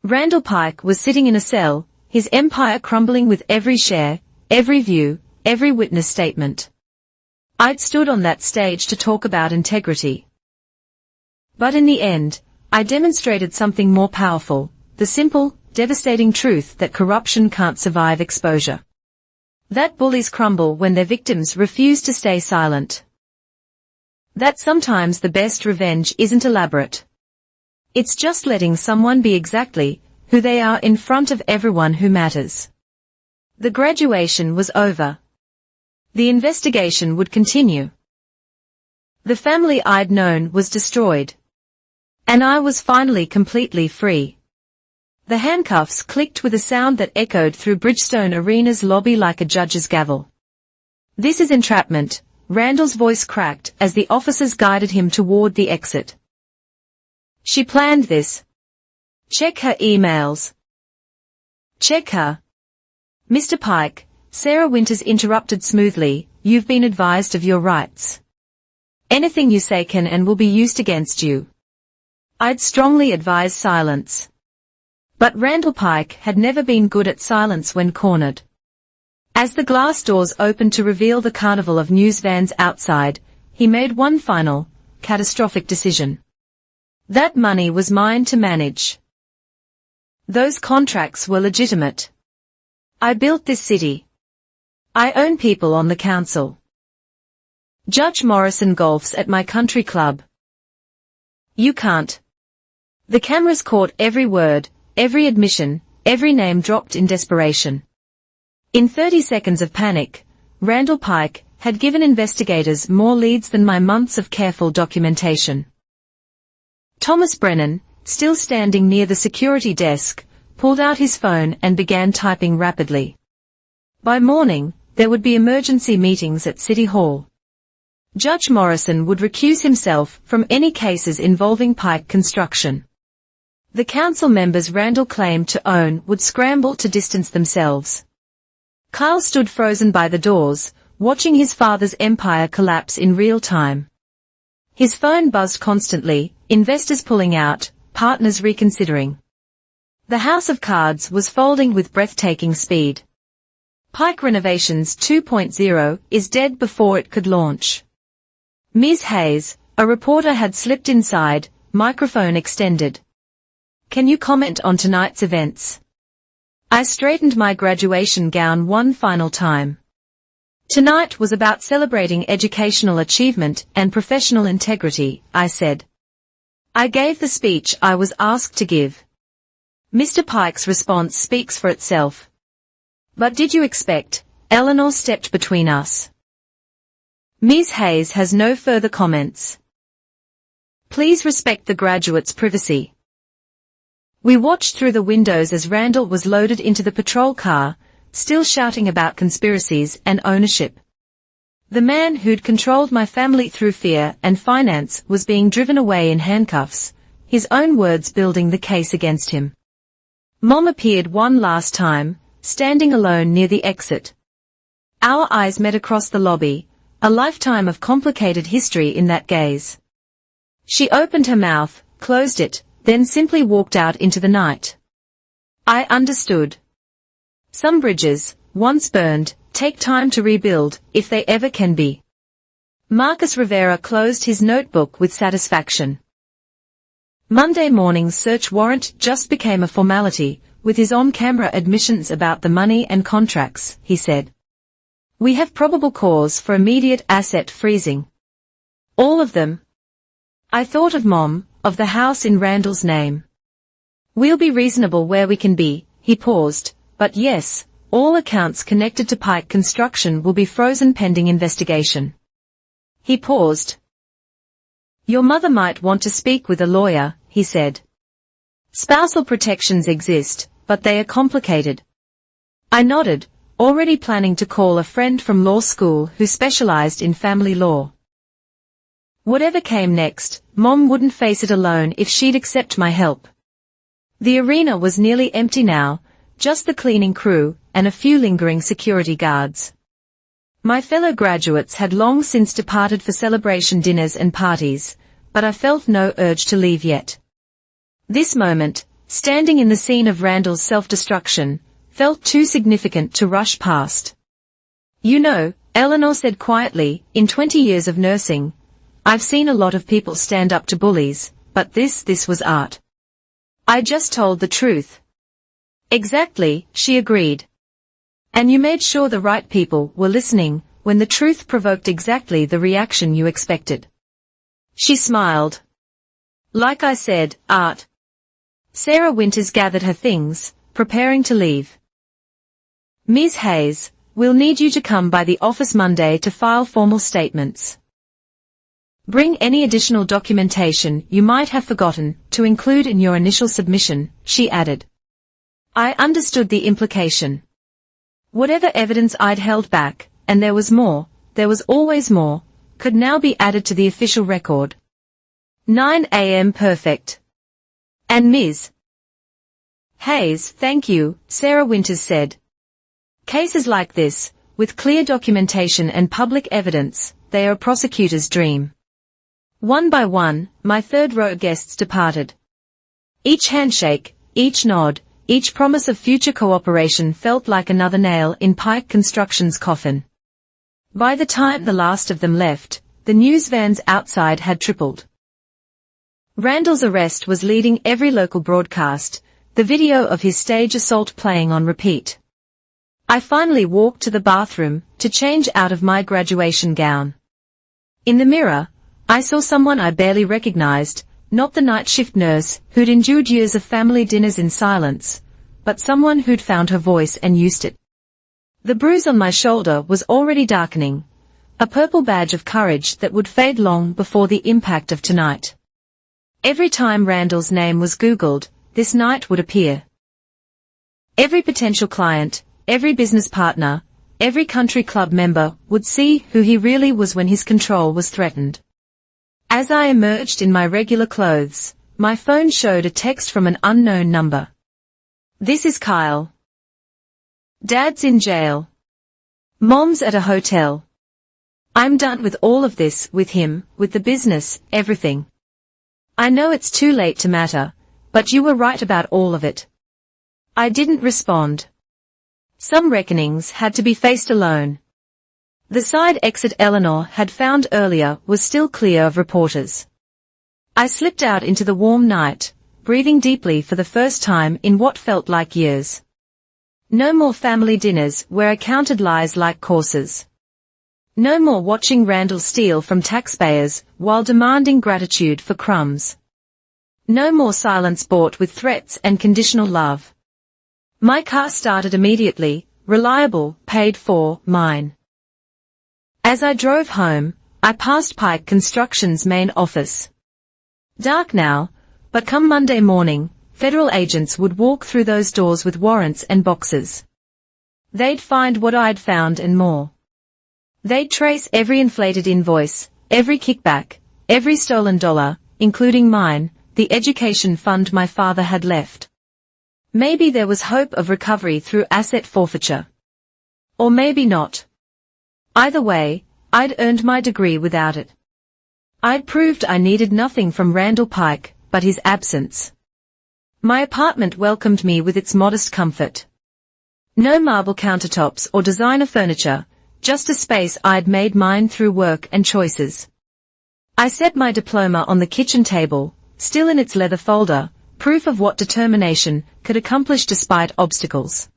Randall Pike was sitting in a cell, his empire crumbling with every share, every view, every witness statement. I'd stood on that stage to talk about integrity. But in the end, I demonstrated something more powerful, the simple, devastating truth that corruption can't survive exposure. That bullies crumble when their victims refuse to stay silent. That sometimes the best revenge isn't elaborate. It's just letting someone be exactly who they are in front of everyone who matters. The graduation was over. The investigation would continue. The family I'd known was destroyed. And I was finally completely free. The handcuffs clicked with a sound that echoed through Bridgestone Arena's lobby like a judge's gavel. "This is entrapment," Randall's voice cracked as the officers guided him toward the exit. "She planned this. Check her emails. Check her." "Mr. Pike," Sarah Winters interrupted smoothly, "you've been advised of your rights. Anything you say can and will be used against you." I'd strongly advise silence. But Randall Pike had never been good at silence when cornered. As the glass doors opened to reveal the carnival of news vans outside, he made one final, catastrophic decision. That money was mine to manage. Those contracts were legitimate. I built this city. I own people on the council. Judge Morrison golfs at my country club. You can't. The cameras caught every word, every admission, every name dropped in desperation. In 30 seconds of panic, Randall Pike had given investigators more leads than my months of careful documentation. Thomas Brennan, still standing near the security desk, pulled out his phone and began typing rapidly. By morning, there would be emergency meetings at City Hall. Judge Morrison would recuse himself from any cases involving Pike Construction. The council members Randall claimed to own would scramble to distance themselves. Kyle stood frozen by the doors, watching his father's empire collapse in real time. His phone buzzed constantly, investors pulling out, partners reconsidering. The house of cards was folding with breathtaking speed. Pike Renovations 2.0 is dead before it could launch. Ms. Hayes, a reporter had slipped inside, microphone extended. "Can you comment on tonight's events?" I straightened my graduation gown one final time. "Tonight was about celebrating educational achievement and professional integrity," I said. "I gave the speech I was asked to give." Mr. Pike's response speaks for itself. "But did you expect?" Eleanor stepped between us. "Ms. Hayes has no further comments. Please respect the graduate's privacy." We watched through the windows as Randall was loaded into the patrol car, still shouting about conspiracies and ownership. The man who'd controlled my family through fear and finance was being driven away in handcuffs, his own words building the case against him. Mom appeared one last time, standing alone near the exit. Our eyes met across the lobby, a lifetime of complicated history in that gaze. She opened her mouth, closed it, then simply walked out into the night. I understood. Some bridges, once burned, take time to rebuild, if they ever can be. Marcus Rivera closed his notebook with satisfaction. Monday morning's search warrant just became a formality, with his on-camera admissions about the money and contracts, he said. "We have probable cause for immediate asset freezing." "All of them?" I thought of Mom, of the house in Randall's name. "We'll be reasonable where we can be," he paused, "but yes, all accounts connected to Pike Construction will be frozen pending investigation." He paused. "Your mother might want to speak with a lawyer," he said. Spousal protections exist, but they are complicated. I nodded, already planning to call a friend from law school who specialized in family law. Whatever came next, Mom wouldn't face it alone if she'd accept my help. The arena was nearly empty now, just the cleaning crew, and a few lingering security guards. My fellow graduates had long since departed for celebration dinners and parties, but I felt no urge to leave yet. This moment, standing in the scene of Randall's self-destruction, felt too significant to rush past. You know, Eleanor said quietly, in 20 years of nursing, I've seen a lot of people stand up to bullies, but this was art. I just told the truth. Exactly, she agreed. And you made sure the right people were listening when the truth provoked exactly the reaction you expected. She smiled. Like I said, art. Sarah Winters gathered her things, preparing to leave. Ms. Hayes, we'll need you to come by the office Monday to file formal statements. Bring any additional documentation you might have forgotten to include in your initial submission, she added. I understood the implication. Whatever evidence I'd held back, and there was always more, could now be added to the official record. 9 a.m. perfect. And Ms. Hayes, thank you, Sarah Winters said. Cases like this, with clear documentation and public evidence, they are a prosecutor's dream. One by one, my third-row guests departed. Each handshake, each nod, each promise of future cooperation felt like another nail in Pike Construction's coffin. By the time the last of them left, the news vans outside had tripled. Randall's arrest was leading every local broadcast, the video of his stage assault playing on repeat. I finally walked to the bathroom to change out of my graduation gown. In the mirror, I saw someone I barely recognized, not the night shift nurse who'd endured years of family dinners in silence, but someone who'd found her voice and used it. The bruise on my shoulder was already darkening, a purple badge of courage that would fade long before the impact of tonight. Every time Randall's name was Googled, this night would appear. Every potential client, every business partner, every country club member would see who he really was when his control was threatened. As I emerged in my regular clothes, my phone showed a text from an unknown number. This is Kyle. Dad's in jail. Mom's at a hotel. I'm done with all of this, with him, with the business, everything. I know it's too late to matter, but you were right about all of it. I didn't respond. Some reckonings had to be faced alone. The side exit Eleanor had found earlier was still clear of reporters. I slipped out into the warm night, breathing deeply for the first time in what felt like years. No more family dinners where I counted lies like courses. No more watching Randall steal from taxpayers while demanding gratitude for crumbs. No more silence bought with threats and conditional love. My car started immediately, reliable, paid for, mine. As I drove home, I passed Pike Construction's main office. Dark now, but come Monday morning, federal agents would walk through those doors with warrants and boxes. They'd find what I'd found and more. They'd trace every inflated invoice, every kickback, every stolen dollar, including mine, the education fund my father had left. Maybe there was hope of recovery through asset forfeiture. Or maybe not. Either way, I'd earned my degree without it. I'd proved I needed nothing from Randall Pike but his absence. My apartment welcomed me with its modest comfort. No marble countertops or designer furniture, just a space I'd made mine through work and choices. I set my diploma on the kitchen table, still in its leather folder, proof of what determination could accomplish despite obstacles.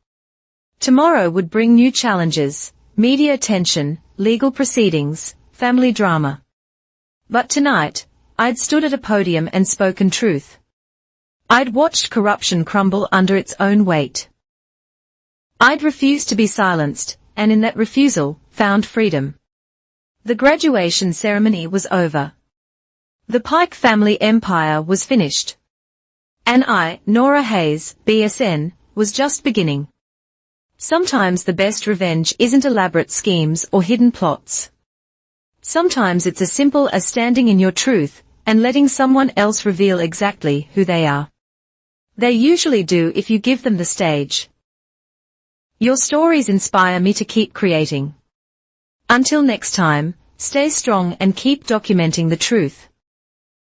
Tomorrow would bring new challenges, media attention, legal proceedings, family drama. But tonight, I'd stood at a podium and spoken truth. I'd watched corruption crumble under its own weight. I'd refused to be silenced, and in that refusal, found freedom. The graduation ceremony was over. The Pike family empire was finished. And I, Nora Hayes, BSN, was just beginning. Sometimes the best revenge isn't elaborate schemes or hidden plots. Sometimes it's as simple as standing in your truth and letting someone else reveal exactly who they are. They usually do if you give them the stage. Your stories inspire me to keep creating. Until next time, stay strong and keep documenting the truth.